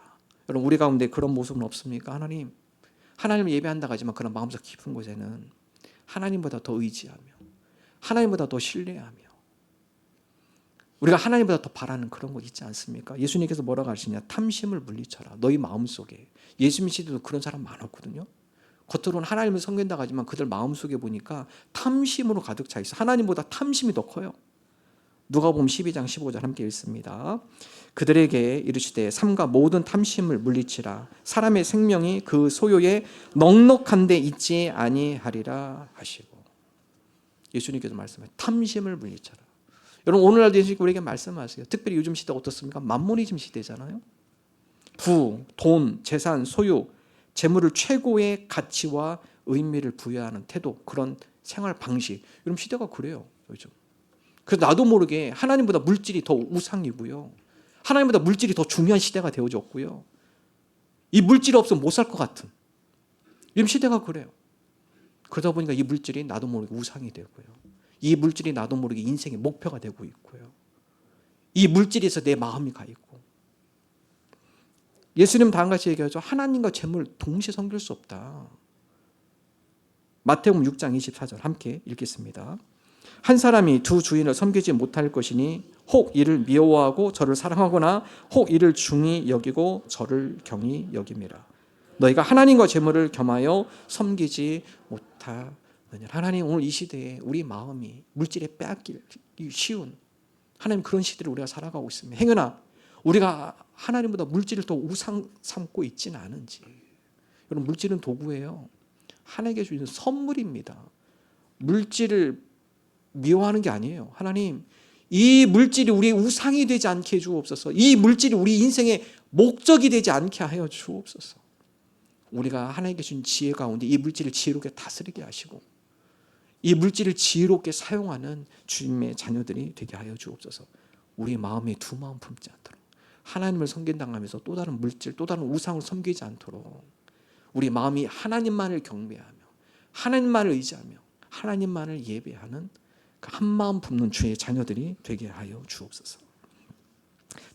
여러분 우리 가운데 그런 모습은 없습니까? 하나님을 예배한다고 하지만 그런 마음속 깊은 곳에는 하나님보다 더 의지하며 하나님보다 더 신뢰하며 우리가 하나님보다 더 바라는 그런 것 있지 않습니까? 예수님께서 뭐라고 하시냐? 탐심을 물리쳐라. 너희 마음속에. 예수님 시대도 그런 사람 많았거든요. 겉으로는 하나님을 섬긴다고 하지만 그들 마음속에 보니까 탐심으로 가득 차 있어. 하나님보다 탐심이 더 커요. 누가복음 12장 15절 함께 읽습니다. 그들에게 이르시되 삼가 모든 탐심을 물리치라. 사람의 생명이 그 소요에 넉넉한 데 있지 아니하리라 하시고, 예수님께서 말씀하세요. 탐심을 물리쳐라. 여러분 오늘날도 예수님께서 우리에게 말씀하세요. 특별히 요즘 시대 어떻습니까? 만모니즘 시대잖아요. 부, 돈, 재산, 소유, 재물을 최고의 가치와 의미를 부여하는 태도, 그런 생활 방식. 여러분 시대가 그래요 요즘. 그래서 나도 모르게 하나님보다 물질이 더 우상이고요. 하나님보다 물질이 더 중요한 시대가 되어졌고요. 이 물질이 없으면 못 살 것 같은 이런 시대가 그래요. 그러다 보니까 이 물질이 나도 모르게 우상이 되고요. 이 물질이 나도 모르게 인생의 목표가 되고 있고요. 이 물질에서 내 마음이 가 있고. 예수님 다음같이 얘기하죠. 하나님과 재물 동시에 섬길 수 없다. 마태복음 6장 24절 함께 읽겠습니다. 한 사람이 두 주인을 섬기지 못할 것이니 혹 이를 미워하고 저를 사랑하거나 혹 이를 중히 여기고 저를 경히 여김이라. 너희가 하나님과 재물을 겸하여 섬기지 못하느냐. 하나님 오늘 이 시대에 우리 마음이 물질에 빼앗기기 쉬운 하나님 그런 시대를 우리가 살아가고 있습니다. 행여나 우리가 하나님보다 물질을 더 우상 삼고 있지는 않은지. 여러분 물질은 도구예요. 하나님께 주시는 선물입니다. 물질을 미워하는 게 아니에요. 하나님 이 물질이 우리의 우상이 되지 않게 해주옵소서. 이 물질이 우리 인생의 목적이 되지 않게 하여 주옵소서. 우리가 하나님께 주신 지혜 가운데 이 물질을 지혜롭게 다스리게 하시고 이 물질을 지혜롭게 사용하는 주님의 자녀들이 되게 하여 주옵소서. 우리 마음에 두 마음 품지 않도록 하나님을 섬긴당하면서 또 다른 물질 또 다른 우상을 섬기지 않도록 우리 마음이 하나님만을 경배하며 하나님만을 의지하며 하나님만을 예배하는 그 한 마음 품는 주의 자녀들이 되게 하여 주옵소서.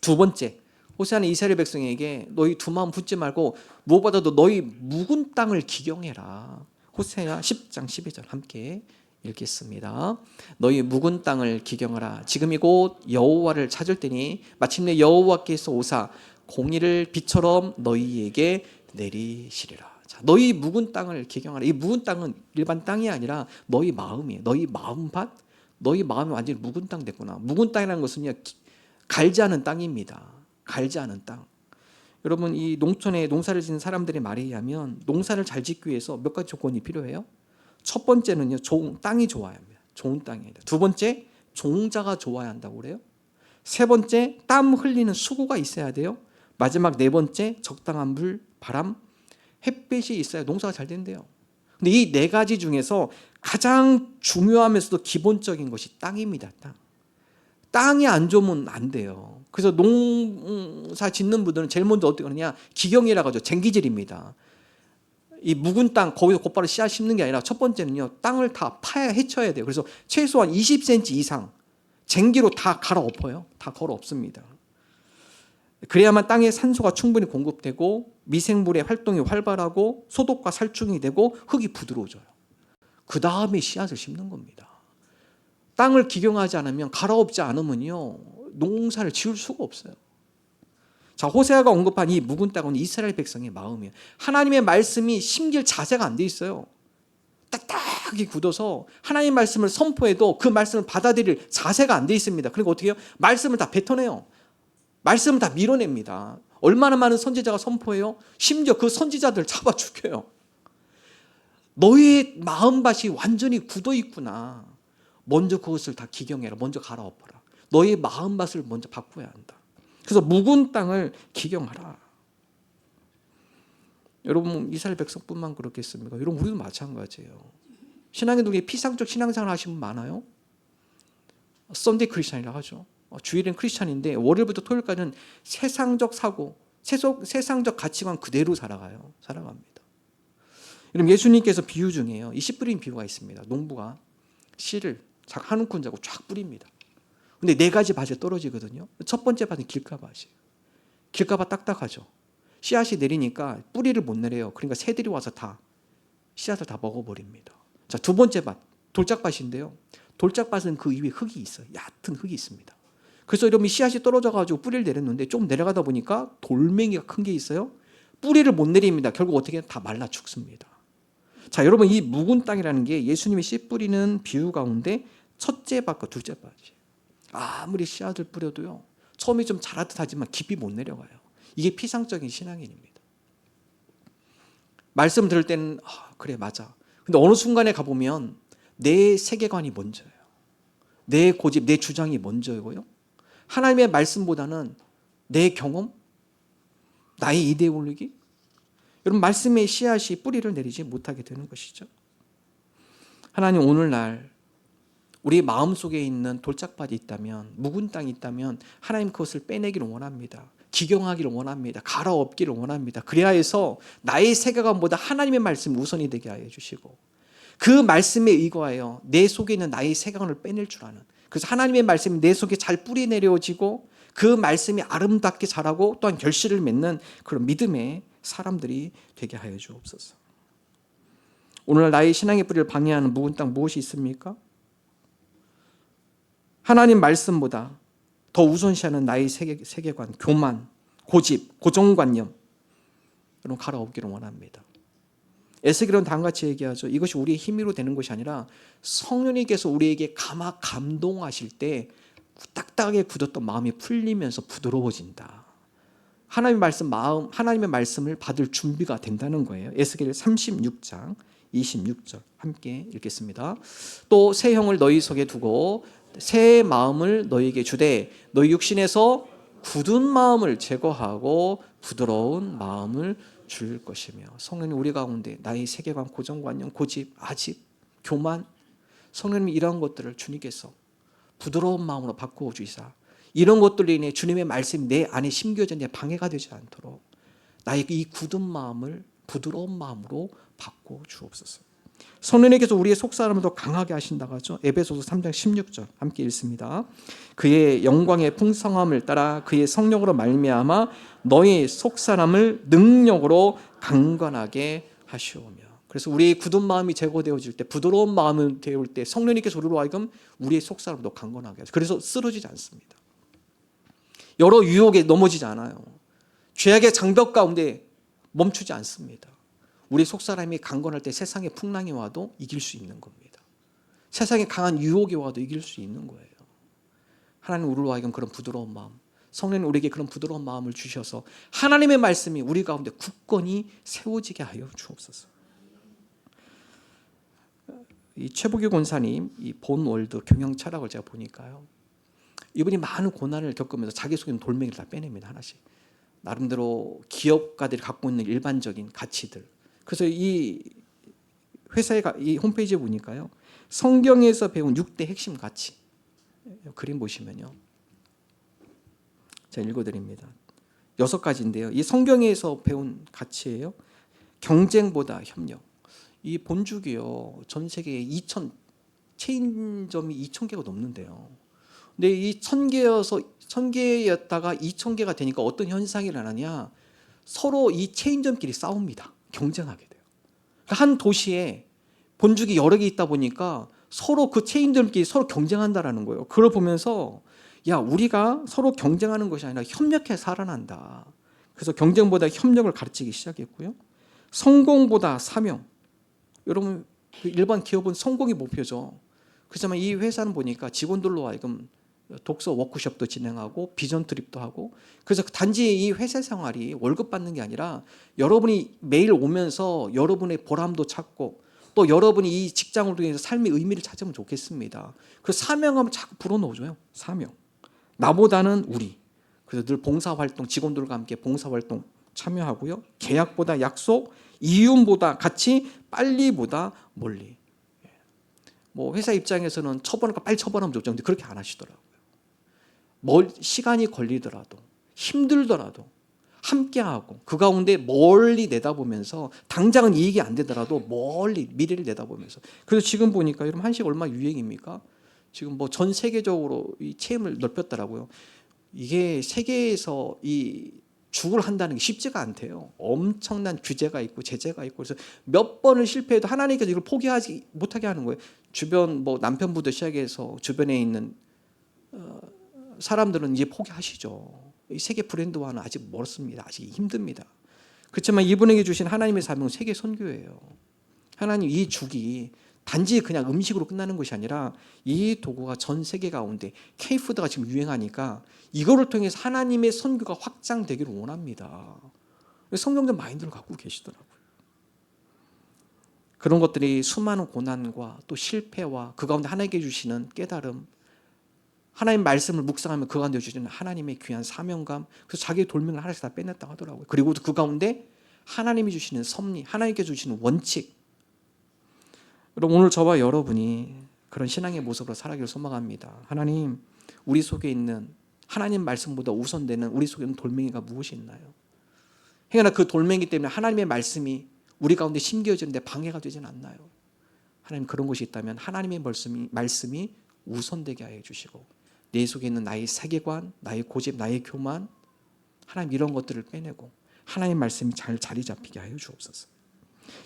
두 번째, 호세아는 이스라엘 백성에게 너희 두 마음 붙지 말고 무엇보다도 너희 묵은 땅을 기경해라. 호세아 10장 12절 함께 읽겠습니다. 너희 묵은 땅을 기경하라. 지금이 곧 여호와를 찾을 때니 마침내 여호와께서 오사 공의를 비처럼 너희에게 내리시리라. 자, 너희 묵은 땅을 기경하라. 이 묵은 땅은 일반 땅이 아니라 너희 마음이에요. 너희 마음밭, 너희 마음이 완전히 묵은 땅 됐구나. 묵은 땅이라는 것은요, 갈지 않은 땅입니다. 갈지 않은 땅. 여러분, 이 농촌에 농사를 짓는 사람들의 말에 의하면 농사를 잘 짓기 위해서 몇 가지 조건이 필요해요. 첫 번째는요, 좋은 땅이 좋아야 합니다. 좋은 땅이에요. 두 번째, 종자가 좋아야 한다고 그래요. 세 번째, 땀 흘리는 수고가 있어야 돼요. 마지막 네 번째, 적당한 물, 바람, 햇빛이 있어야 농사가 잘 된대요. 근데 이 네 가지 중에서 가장 중요하면서도 기본적인 것이 땅입니다. 땅. 땅이 안 좋으면 안 돼요. 그래서 농사 짓는 분들은 제일 먼저 어떻게 하느냐, 기경이라고 하죠. 쟁기질입니다. 이 묵은 땅 거기서 곧바로 씨앗 심는 게 아니라 첫 번째는요, 땅을 다 파야 해쳐야 돼요. 그래서 최소한 20cm 이상 쟁기로 다 갈아엎어요. 다 걸어엎습니다. 그래야만 땅에 산소가 충분히 공급되고 미생물의 활동이 활발하고 소독과 살충이 되고 흙이 부드러워져요. 그 다음에 씨앗을 심는 겁니다. 땅을 기경하지 않으면, 갈아엎지 않으면요, 농사를 지을 수가 없어요. 자, 호세아가 언급한 이 묵은 땅은 이스라엘 백성의 마음이에요. 하나님의 말씀이 심길 자세가 안 돼 있어요. 딱딱하게 굳어서 하나님의 말씀을 선포해도 그 말씀을 받아들일 자세가 안 돼 있습니다. 그리고 어떻게 해요? 말씀을 다 뱉어내요. 말씀을 다 밀어냅니다. 얼마나 많은 선지자가 선포해요? 심지어 그 선지자들 잡아 죽여요. 너의 마음밭이 완전히 굳어 있구나. 먼저 그것을 다 기경해라. 먼저 갈아엎어라. 너의 마음밭을 먼저 바꿔야 한다. 그래서 묵은 땅을 기경하라. 여러분, 이스라엘 백성뿐만 그렇겠습니까? 여러분, 우리도 마찬가지예요. 신앙의 중에 피상적 신앙생활 하시는 분 많아요? 썬데이 크리스찬이라고 하죠. 주일엔 크리스찬인데 월요일부터 토요일까지는 세상적 사고, 세상적 가치관 그대로 살아갑니다. 여러분, 예수님께서 비유 중에요, 이 씨 뿌린 비유가 있습니다. 농부가 씨를 한 움큼 잡고 쫙 뿌립니다. 근데 네 가지 밭에 떨어지거든요. 첫 번째 밭은 길가밭이에요. 길가밭 딱딱하죠. 씨앗이 내리니까 뿌리를 못 내려요. 그러니까 새들이 와서 다 씨앗을 다 먹어버립니다. 자, 두 번째 밭, 돌짝밭인데요. 돌짝밭은 그 위에 흙이 있어요. 얕은 흙이 있습니다. 그래서 여러분, 씨앗이 떨어져가지고 뿌리를 내렸는데 좀 내려가다 보니까 돌멩이가 큰 게 있어요. 뿌리를 못 내립니다. 결국 어떻게 다 말라 죽습니다. 자, 여러분, 이 묵은 땅이라는 게 예수님이 씨 뿌리는 비유 가운데 첫째 밭과 둘째 밭이에요. 아무리 씨앗을 뿌려도요, 처음에 좀 자라듯 하지만 깊이 못 내려가요. 이게 피상적인 신앙인입니다. 말씀 들을 때는 그래, 맞아. 근데 어느 순간에 가보면 내 세계관이 먼저예요. 내 고집, 내 주장이 먼저이고요. 하나님의 말씀보다는 내 경험, 나의 이데올로기, 여러분, 말씀의 씨앗이 뿌리를 내리지 못하게 되는 것이죠. 하나님, 오늘날 우리 마음속에 있는 돌짝밭이 있다면, 묵은 땅이 있다면 하나님 그것을 빼내기를 원합니다. 기경하기를 원합니다. 갈아엎기를 원합니다. 그래야 해서 나의 세계관보다 하나님의 말씀이 우선이 되게 하여 주시고, 그 말씀에 의거하여 내 속에 있는 나의 세계관을 빼낼 줄 아는, 그래서 하나님의 말씀이 내 속에 잘 뿌리 내려지고 그 말씀이 아름답게 자라고 또한 결실을 맺는 그런 믿음의 사람들이 되게 하여 주옵소서. 오늘 나의 신앙의 뿌리를 방해하는 묵은 땅 무엇이 있습니까? 하나님 말씀보다 더 우선시하는 나의 세계관, 교만, 고집, 고정관념, 여러분, 갈아엎기를 원합니다. 에스겔은 다음과 같이 얘기하죠. 이것이 우리의 힘으로 되는 것이 아니라 성령님께서 우리에게 감동하실 때 딱딱하게 굳었던 마음이 풀리면서 부드러워진다. 하나님의 말씀을 받을 준비가 된다는 거예요. 에스겔 36장 26절 함께 읽겠습니다. 또 새 형을 너희 속에 두고 새 마음을 너희에게 주되 너희 육신에서 굳은 마음을 제거하고 부드러운 마음을 줄 것이며. 성령님, 우리 가운데 나의 세계관, 고정관념, 고집, 아집, 교만, 성령님, 이러한 것들을 주님께서 부드러운 마음으로 바꾸어 주시사 이런 것들로 인해 주님의 말씀이 내 안에 심겨져 내 방해가 되지 않도록 나의 이 굳은 마음을 부드러운 마음으로 바꿔 주옵소서. 성령님께서 우리의 속사람을 더 강하게 하신다고 하죠. 에베소서 3장 16절 함께 읽습니다. 그의 영광의 풍성함을 따라 그의 성령으로 말미암아 너희 속사람을 능력으로 강건하게 하시오며. 그래서 우리의 굳은 마음이 제거되어질 때, 부드러운 마음이 되올 때 성령님께서 우리로 하여금 우리의 속사람을 더 강건하게 하죠. 그래서 쓰러지지 않습니다. 여러 유혹에 넘어지지 않아요. 죄악의 장벽 가운데 멈추지 않습니다. 우리 속사람이 강건할 때 세상의 풍랑이 와도 이길 수 있는 겁니다. 세상에 강한 유혹이 와도 이길 수 있는 거예요. 하나님 우리로 하여금 그런 부드러운 마음, 성령님 우리에게 그런 부드러운 마음을 주셔서 하나님의 말씀이 우리 가운데 굳건히 세워지게 하여 주옵소서. 이 최복희 권사님 이 본월드 경영 철학을 제가 보니까요, 이분이 많은 고난을 겪으면서 자기 속에 있는 돌멩이를 다 빼냅니다. 하나씩 나름대로 기업가들이 갖고 있는 일반적인 가치들. 그래서 이 회사의 이 홈페이지에 보니까요, 성경에서 배운 6대 핵심 가치, 그림 보시면요, 제가 읽어드립니다. 6가지인데요. 이 성경에서 배운 가치예요. 경쟁보다 협력. 이 본죽이요, 전 세계에 체인점이 2,000개가 넘는데요. 근데 이 1,000개였다가 2,000개가 되니까 어떤 현상이 일어나냐? 서로 이 체인점끼리 싸웁니다. 경쟁하게 돼요. 한 도시에 본죽이 여러 개 있다 보니까 서로 그 체인점끼리 서로 경쟁한다라는 거예요. 그걸 보면서 야, 우리가 서로 경쟁하는 것이 아니라 협력해 살아난다. 그래서 경쟁보다 협력을 가르치기 시작했고요. 성공보다 사명. 여러분, 일반 기업은 성공이 목표죠. 그렇지만 이 회사는 보니까 직원들로 하여금 독서 워크숍도 진행하고 비전 트립도 하고, 그래서 단지 이 회사 생활이 월급 받는 게 아니라 여러분이 매일 오면서 여러분의 보람도 찾고 또 여러분이 이 직장을 통해서 삶의 의미를 찾으면 좋겠습니다. 그 사명하면 자꾸 불어넣어줘요. 사명. 나보다는 우리. 그래서 늘 봉사활동, 직원들과 함께 봉사활동 참여하고요. 계약보다 약속, 이윤보다 가치, 빨리보다 멀리. 뭐 회사 입장에서는 빨리 처벌하면 좋죠. 근데 그렇게 안 하시더라고요. 시간이 걸리더라도 힘들더라도 함께하고 그 가운데 멀리 내다보면서 당장은 이익이 안 되더라도 멀리 미래를 내다보면서. 그래서 지금 보니까 여러분 한식 얼마 유행입니까? 지금 뭐 전 세계적으로 이 체험을 넓혔더라고요. 이게 세계에서 이 죽을 한다는 게 쉽지가 않대요. 엄청난 규제가 있고 제재가 있고, 그래서 몇 번을 실패해도 하나님께서 이걸 포기하지 못하게 하는 거예요. 주변 뭐 남편부터 시작해서 주변에 있는 사람들은 이제 포기하시죠. 이 세계 브랜드와는 아직 멀습니다. 아직 힘듭니다. 그렇지만 이분에게 주신 하나님의 사명은 세계 선교예요. 하나님 이 죽이 단지 그냥 음식으로 끝나는 것이 아니라 이 도구가 전 세계 가운데 K푸드가 지금 유행하니까 이거를 통해서 하나님의 선교가 확장되기를 원합니다. 성경적 마인드를 갖고 계시더라고요. 그런 것들이 수많은 고난과 또 실패와 그 가운데 하나님께 주시는 깨달음, 하나님 말씀을 묵상하면 그 가운데 주시는 하나님의 귀한 사명감, 그래서 자기의 돌멩이를 하나씩 다 빼냈다고 하더라고요. 그리고 그 가운데 하나님이 주시는 섭리, 하나님께 주시는 원칙. 여러분, 오늘 저와 여러분이 그런 신앙의 모습으로 살아가기를 소망합니다. 하나님, 우리 속에 있는 하나님 말씀보다 우선되는 우리 속에 있는 돌멩이가 무엇이 있나요? 행여나 그 돌멩이 때문에 하나님의 말씀이 우리 가운데 심겨지는데 방해가 되지는 않나요? 하나님, 그런 것이 있다면 하나님의 말씀이 우선되게 하여 주시고 내 속에 있는 나의 세계관, 나의 고집, 나의 교만, 하나님 이런 것들을 빼내고 하나님의 말씀이 잘 자리 잡히게 하여 주옵소서.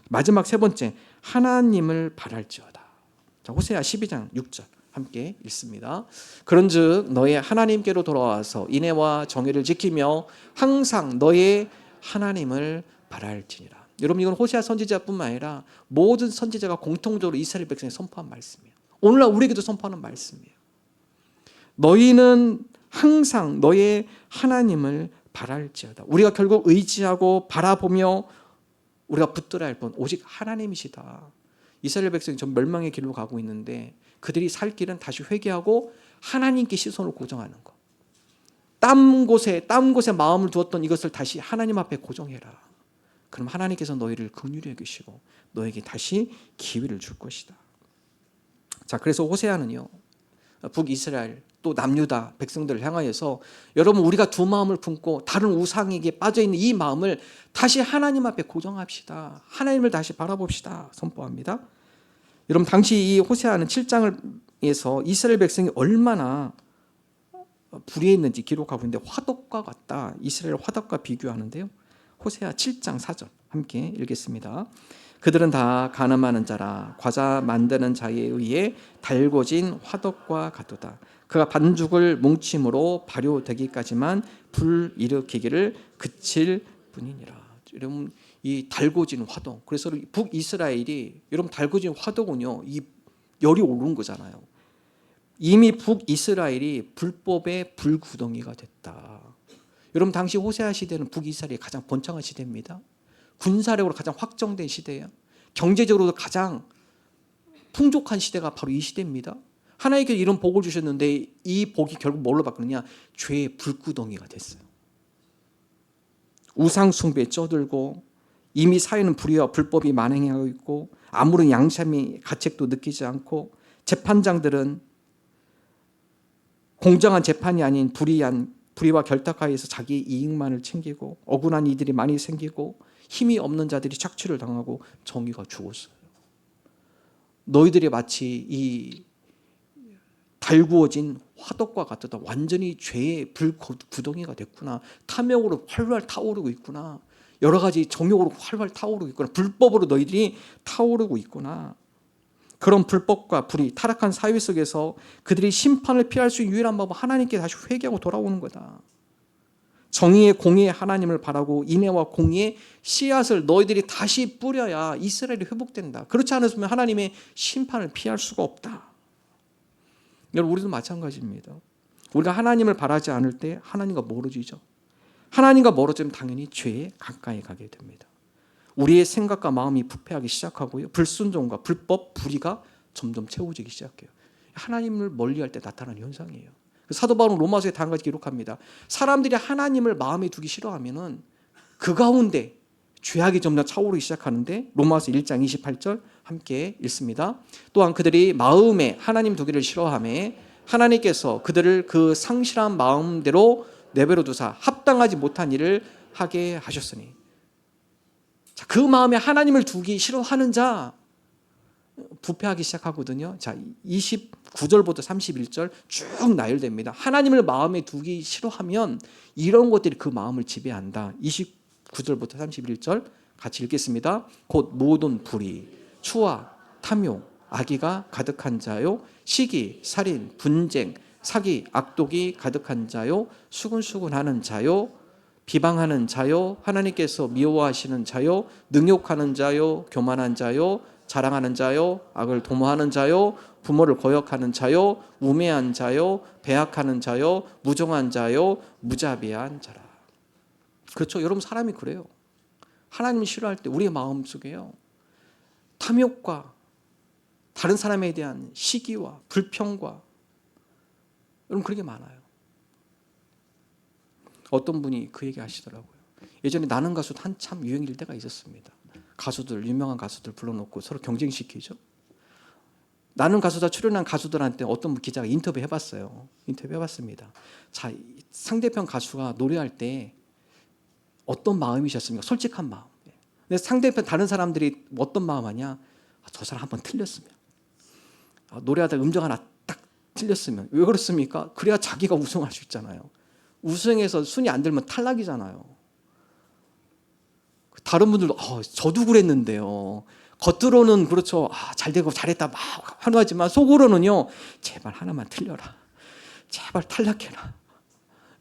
마지막 세 번째, 하나님을 바랄지어다. 자, 호세아 12장 6절 함께 읽습니다. 그런즉 너의 하나님께로 돌아와서 인애와 정의를 지키며 항상 너의 하나님을 바랄지니라. 여러분, 이건 호세아 선지자뿐만 아니라 모든 선지자가 공통적으로 이스라엘 백성에 선포한 말씀이에요. 오늘날 우리에게도 선포하는 말씀이에요. 너희는 항상 너의 하나님을 바랄지어다. 우리가 결국 의지하고 바라보며 우리가 붙들어야 할 분 오직 하나님이시다. 이스라엘 백성이 전 멸망의 길로 가고 있는데 그들이 살 길은 다시 회개하고 하나님께 시선을 고정하는 것. 땀 곳에 마음을 두었던 이것을 다시 하나님 앞에 고정해라. 그럼 하나님께서 너희를 긍휼히 여기시고 너에게 다시 기회를 줄 것이다. 자, 그래서 호세아는요, 북이스라엘 또 남유다 백성들을 향하여서 여러분, 우리가 두 마음을 품고 다른 우상에게 빠져있는 이 마음을 다시 하나님 앞에 고정합시다. 하나님을 다시 바라봅시다. 선포합니다. 여러분 당시 이 호세아는 7장에서 이스라엘 백성이 얼마나 불의했는지 기록하고 있는데 화덕과 같다. 이스라엘 화덕과 비교하는데요. 호세아 7장 4절 함께 읽겠습니다. 그들은 다 가늠하는 자라 과자 만드는 자에 의해 달궈진 화덕과 같도다. 그가 반죽을 뭉침으로 발효되기까지만 불 일으키기를 그칠 뿐이니라. 여러분 이 달궈진 화덕. 그래서 북이스라엘이 여러분 달궈진 화덕은요. 이 열이 오른 거잖아요. 이미 북이스라엘이 불법의 불구덩이가 됐다. 여러분 당시 호세아 시대는 북이스라엘이 가장 번창한 시대입니다. 군사력으로 가장 확정된 시대예요. 경제적으로도 가장 풍족한 시대가 바로 이 시대입니다. 하나님께서 이런 복을 주셨는데 이 복이 결국 뭘로 바뀌느냐? 죄의 불구덩이가 됐어요. 우상 숭배에 쩌들고 이미 사회는 불의와 불법이 만행하고 있고 아무런 양심이 가책도 느끼지 않고 재판장들은 공정한 재판이 아닌 불의와 결탁하여서 자기 이익만을 챙기고 억울한 이들이 많이 생기고 힘이 없는 자들이 착취를 당하고 정의가 죽었어요. 너희들이 마치 이 달구어진 화덕과 같다. 완전히 죄의 불구덩이가 됐구나. 탐욕으로 활활 타오르고 있구나. 여러 가지 정욕으로 활활 타오르고 있구나. 불법으로 너희들이 타오르고 있구나. 그런 불법과 불의, 타락한 사회 속에서 그들이 심판을 피할 수 있는 유일한 방법은 하나님께 다시 회개하고 돌아오는 거다. 정의의 공의의 하나님을 바라고 인애와 공의의 씨앗을 너희들이 다시 뿌려야 이스라엘이 회복된다. 그렇지 않으면 하나님의 심판을 피할 수가 없다. 여러분 우리도 마찬가지입니다. 우리가 하나님을 바라지 않을 때 하나님과 멀어지죠. 하나님과 멀어지면 당연히 죄에 가까이 가게 됩니다. 우리의 생각과 마음이 부패하기 시작하고요. 불순종과 불법, 불의가 점점 채워지기 시작해요. 하나님을 멀리할 때 나타나는 현상이에요. 사도 바울은 로마서에 한 가지 기록합니다. 사람들이 하나님을 마음에 두기 싫어하면은 그 가운데 죄악이 점점 차오르기 시작하는데 로마서 1장 28절 함께 읽습니다. 또한 그들이 마음에 하나님 두기를 싫어하매 하나님께서 그들을 그 상실한 마음대로 내버려 두사 합당하지 못한 일을 하게 하셨으니. 자, 그 마음에 하나님을 두기 싫어하는 자 부패하기 시작하거든요. 자, 29절부터 31절 쭉 나열됩니다. 하나님을 마음에 두기 싫어하면 이런 것들이 그 마음을 지배한다. 29절부터 31절 같이 읽겠습니다. 곧 모든 불의, 추와, 탐욕, 악의가 가득한 자요, 시기, 살인, 분쟁, 사기, 악독이 가득한 자요, 수근수근하는 자요, 비방하는 자요, 하나님께서 미워하시는 자요, 능욕하는 자요, 교만한 자요, 자랑하는 자요, 악을 도모하는 자요, 부모를 거역하는 자요, 우매한 자요, 배악하는 자요, 무정한 자요, 무자비한 자라. 그렇죠. 여러분 사람이 그래요. 하나님을 싫어할 때 우리의 마음속에요. 탐욕과 다른 사람에 대한 시기와 불평과 여러분 그렇게 많아요. 어떤 분이 그 얘기 하시더라고요. 예전에 나는 가수도 한참 유행일 때가 있었습니다. 가수들, 유명한 가수들 불러놓고 서로 경쟁시키죠. 나는 가수다 출연한 가수들한테 어떤 기자가 인터뷰해봤어요. 인터뷰해봤습니다. 자, 상대편 가수가 노래할 때 어떤 마음이셨습니까? 솔직한 마음. 근데 상대편 다른 사람들이 어떤 마음 하냐? 저 사람 한번 틀렸으면. 노래하다 음정 하나 딱 틀렸으면. 왜 그렇습니까? 그래야 자기가 우승할 수 있잖아요. 우승해서 순위 안 들면 탈락이잖아요. 다른 분들도 저도 그랬는데요. 겉으로는 그렇죠. 잘 되고 잘했다 막 환호하지만 속으로는요. 제발 하나만 틀려라. 제발 탈락해라.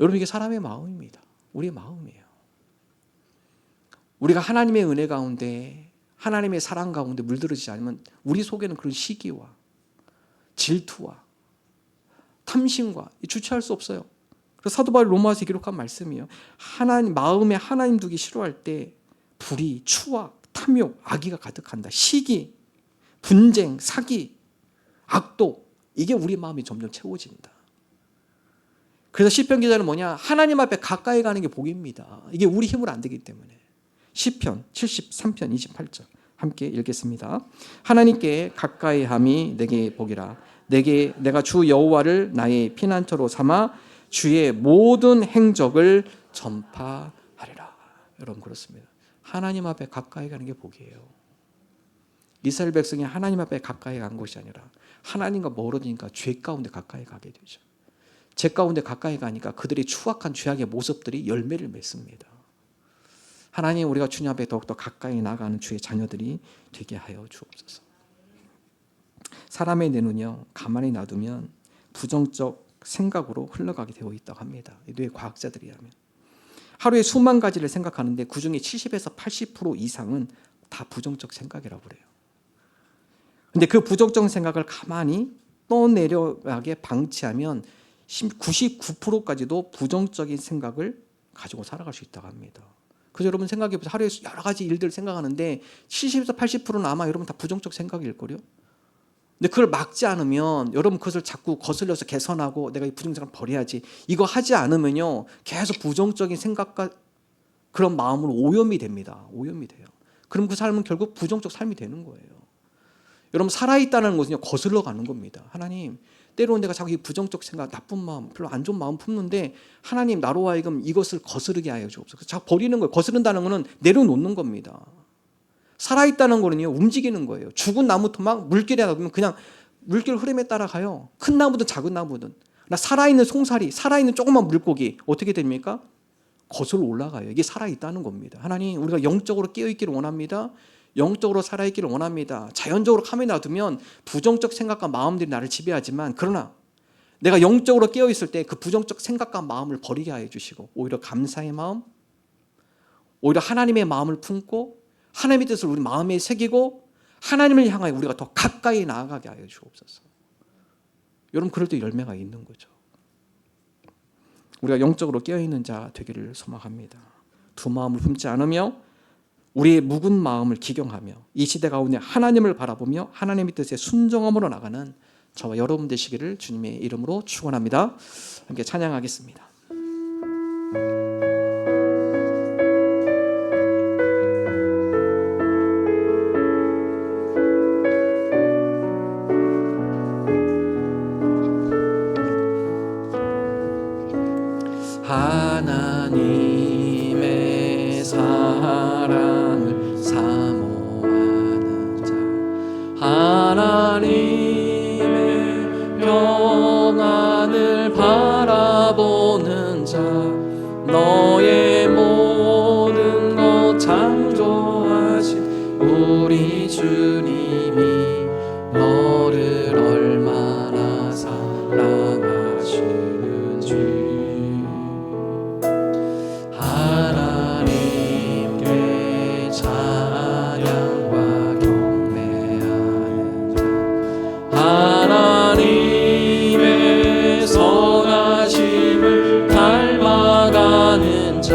여러분 이게 사람의 마음입니다. 우리의 마음이에요. 우리가 하나님의 은혜 가운데 하나님의 사랑 가운데 물들어지지 않으면 우리 속에는 그런 시기와 질투와 탐심과 주체할 수 없어요. 그래서 사도 바울 로마서에 기록한 말씀이에요. 하나님 마음에 하나님 두기 싫어할 때 불의, 추악, 탐욕, 악의가 가득한다. 시기, 분쟁, 사기, 악독 이게 우리 마음이 점점 채워진다. 그래서 시편 기자는 뭐냐? 하나님 앞에 가까이 가는 게 복입니다. 이게 우리 힘으로 안 되기 때문에. 시편 73편 28절 함께 읽겠습니다. 하나님께 가까이 함이 내게 복이라. 내가 주 여호와를 나의 피난처로 삼아 주의 모든 행적을 전파하리라. 여러분 그렇습니다. 하나님 앞에 가까이 가는 게 복이에요. 이스라엘 백성이 하나님 앞에 가까이 간 것이 아니라 하나님과 멀어지니까 죄 가운데 가까이 가게 되죠. 죄 가운데 가까이 가니까 그들의 추악한 죄악의 모습들이 열매를 맺습니다. 하나님, 우리가 주님 앞에 더욱더 가까이 나가는 주의 자녀들이 되게 하여 주옵소서. 사람의 뇌는요, 가만히 놔두면 부정적 생각으로 흘러가게 되어 있다고 합니다. 뇌 과학자들이 하면 하루에 수만 가지를 생각하는데 그중에 70에서 80% 이상은 다 부정적 생각이라고 그래요. 근데 그 부정적 생각을 가만히 떠내려가게 방치하면 99%까지도 부정적인 생각을 가지고 살아갈 수 있다고 합니다. 그래서 여러분 생각해 보세요. 하루에 여러 가지 일들을 생각하는데 70에서 80%는 아마 여러분 다 부정적 생각일걸요. 근데 그걸 막지 않으면 여러분 그것을 자꾸 거슬려서 개선하고 내가 이 부정적을 버려야지, 이거 하지 않으면요 계속 부정적인 생각과 그런 마음으로 오염이 됩니다. 오염이 돼요. 그럼 그 삶은 결국 부정적 삶이 되는 거예요. 여러분 살아있다는 것은요 거슬러 가는 겁니다. 하나님, 때로는 내가 자꾸 이 부정적 생각, 나쁜 마음, 별로 안 좋은 마음 품는데 하나님, 나로 하여금 이것을 거스르게 하여 주옵소서. 자꾸 버리는 거예요. 거스른다는 것은 내려놓는 겁니다. 살아있다는 거는요 움직이는 거예요. 죽은 나무 토막 물길에 놔두면 그냥 물길 흐름에 따라가요. 큰 나무든 작은 나무든. 나 살아있는 송사리, 살아있는 조그만 물고기 어떻게 됩니까? 거슬러 올라가요. 이게 살아있다는 겁니다. 하나님, 우리가 영적으로 깨어있기를 원합니다. 영적으로 살아있기를 원합니다. 자연적으로 가만히 놔두면 부정적 생각과 마음들이 나를 지배하지만, 그러나 내가 영적으로 깨어있을 때 그 부정적 생각과 마음을 버리게 하여 주시고 오히려 감사의 마음, 오히려 하나님의 마음을 품고 하나님의 뜻을 우리 마음에 새기고 하나님을 향하여 우리가 더 가까이 나아가게 하여 주옵소서. 여러분, 그럴 때 열매가 있는 거죠. 우리가 영적으로 깨어있는 자 되기를 소망합니다. 두 마음을 품지 않으며 우리의 묵은 마음을 기경하며 이 시대 가운데 하나님을 바라보며 하나님의 뜻에 순종함으로 나가는 저와 여러분 되시기를 주님의 이름으로 축원합니다. 함께 찬양하겠습니다. 하나님의 사랑을 사모하는 자, 하나님의 평안을 바라보는 자, 너의 모든 것 창조하신 우리 주님이 너를 얼마나 사랑하시는지 하나님께 찬양과 경배하는 자, 하나님의 선하심을 닮아가는 자,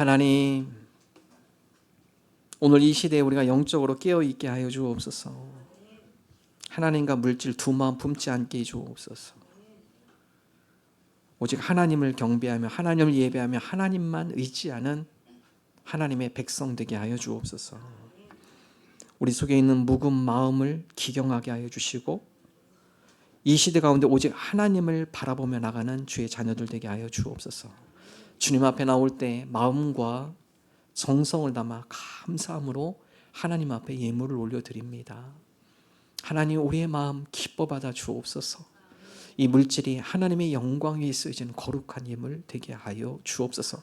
하나님, 오늘 이 시대에 우리가 영적으로 깨어있게 하여 주옵소서. 하나님과 물질 두 마음 품지 않게 해 주옵소서. 오직 하나님을 경배하며 하나님을 예배하며 하나님만 의지하는 하나님의 백성 되게 하여 주옵소서. 우리 속에 있는 묵은 마음을 기경하게 하여 주시고 이 시대 가운데 오직 하나님을 바라보며 나가는 주의 자녀들 되게 하여 주옵소서. 주님 앞에 나올 때 마음과 정성을 담아 감사함으로 하나님 앞에 예물을 올려드립니다. 하나님, 우리의 마음 기뻐 받아 주옵소서. 이 물질이 하나님의 영광 위에 쓰여진 거룩한 예물 되게 하여 주옵소서.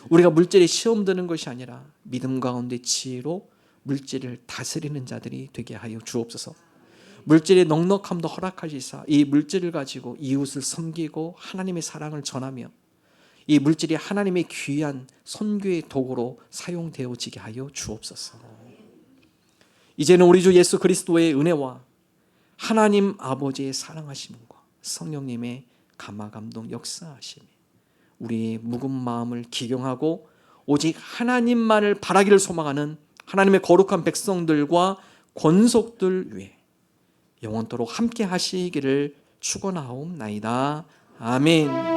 우리가 물질에 시험 드는 것이 아니라 믿음 가운데 지혜로 물질을 다스리는 자들이 되게 하여 주옵소서. 물질의 넉넉함도 허락하시사 이 물질을 가지고 이웃을 섬기고 하나님의 사랑을 전하며 이 물질이 하나님의 귀한 선교의 도구로 사용되어지게 하여 주옵소서. 이제는 우리 주 예수 그리스도의 은혜와 하나님 아버지의 사랑하심과 성령님의 감화 감동 역사하심이 우리의 묵은 마음을 기경하고 오직 하나님만을 바라기를 소망하는 하나님의 거룩한 백성들과 권속들 위해 영원토록 함께 하시기를 축원하옵나이다. 아멘.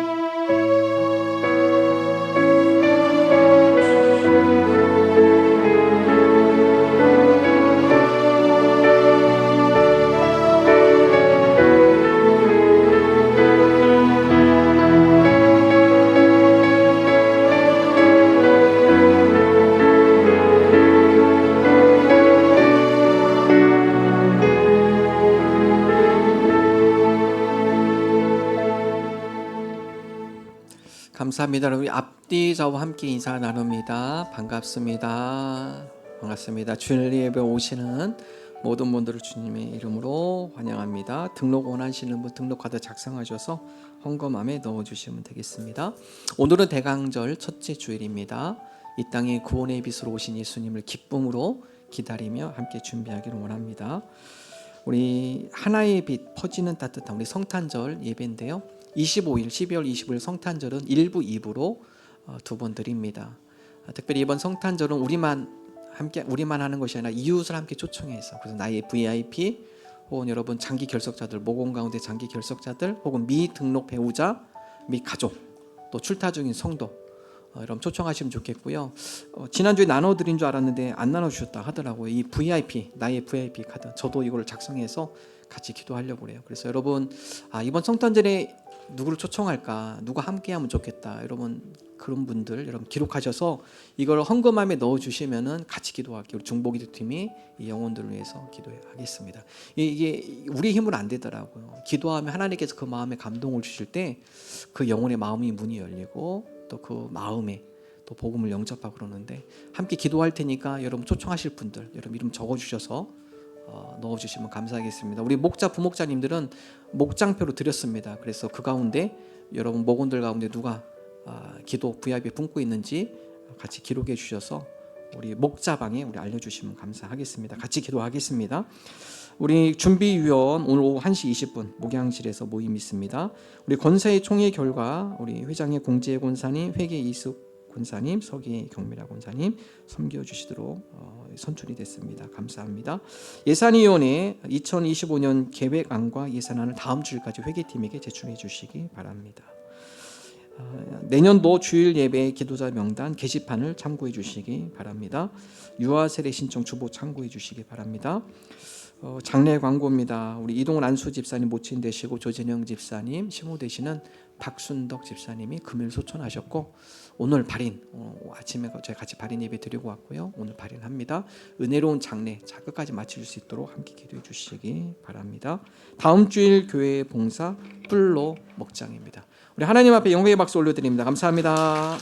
감사합니다. 우리 앞뒤 저와 함께 인사 나눕니다. 반갑습니다. 반갑습니다. 주일 예배 오시는 모든 분들을 주님의 이름으로 환영합니다. 등록 원하시는 분 등록카드 작성하셔서 헌금함에 넣어주시면 되겠습니다. 오늘은 대강절 첫째 주일입니다. 이 땅에 구원의 빛으로 오신 예수님을 기쁨으로 기다리며 함께 준비하기를 원합니다. 우리 하나의 빛 퍼지는 따뜻한 우리 성탄절 예배인데요. 25일 12월 25일 성탄절은 1부 2부로 두 번 드립니다. 특별히 이번 성탄절은 우리만 하는 것이 아니라 이웃을 함께 초청해서, 그래서 나의 VIP 혹은 여러분 장기 결석자들, 모공 가운데 장기 결석자들 혹은 미등록 배우자 및 가족, 또 출타 중인 성도 여러분 초청하시면 좋겠고요. 지난주에 나눠드린 줄 알았는데 안 나눠주셨다 하더라고요. 이 VIP, 나의 VIP 카드, 저도 이걸 작성해서 같이 기도하려고 그래요. 그래서 여러분 이번 성탄절에 누구를 초청할까, 누가 함께하면 좋겠다, 여러분 그런 분들 여러분 기록하셔서 이걸 헌금함에 넣어주시면은 같이 기도할게요. 우리 중보기도 팀이 이 영혼들을 위해서 기도하겠습니다. 이게 우리 힘으로 안 되더라고요. 기도하면 하나님께서 그 마음에 감동을 주실 때 그 영혼의 마음이 문이 열리고 또 그 마음에 또 복음을 영접하고 그러는데, 함께 기도할 테니까 여러분 초청하실 분들 여러분 이름 적어주셔서 넣어주시면 감사하겠습니다. 우리 목자 부목자님들은 목장표로 드렸습니다. 그래서 그 가운데 여러분 목원들 가운데 누가 기도 VIP 품고 있는지 같이 기록해 주셔서 우리 목자방에 우리 알려주시면 감사하겠습니다. 같이 기도하겠습니다. 우리 준비위원 오늘 오후 1시 20분 목양실에서 모임 있습니다. 우리 권사의 총회 결과 우리 회장의 공지혜 권사님, 회계 이숙 권사님, 서기 경미라 권사님 섬겨주시도록 선출이 됐습니다. 감사합니다. 예산위원회 2025년 계획안과 예산안을 다음 주일까지 회계팀에게 제출해 주시기 바랍니다. 내년도 주일 예배 기도자 명단 게시판을 참고해 주시기 바랍니다. 유아 세례 신청 주보 참고해 주시기 바랍니다. 장례 광고입니다. 우리 이동훈 안수 집사님 모친 되시고 조진영 집사님 시모 되시는 박순덕 집사님이 금요일 소천하셨고 오늘 발인 아침에 저희 같이 발인 예배 드리고 왔고요. 오늘 발인합니다. 은혜로운 장례 끝까지 마칠 수 있도록 함께 기도해 주시기 바랍니다. 다음 주일 교회 봉사 뿔로 목장입니다. 우리 하나님 앞에 영광의 박수 올려드립니다. 감사합니다.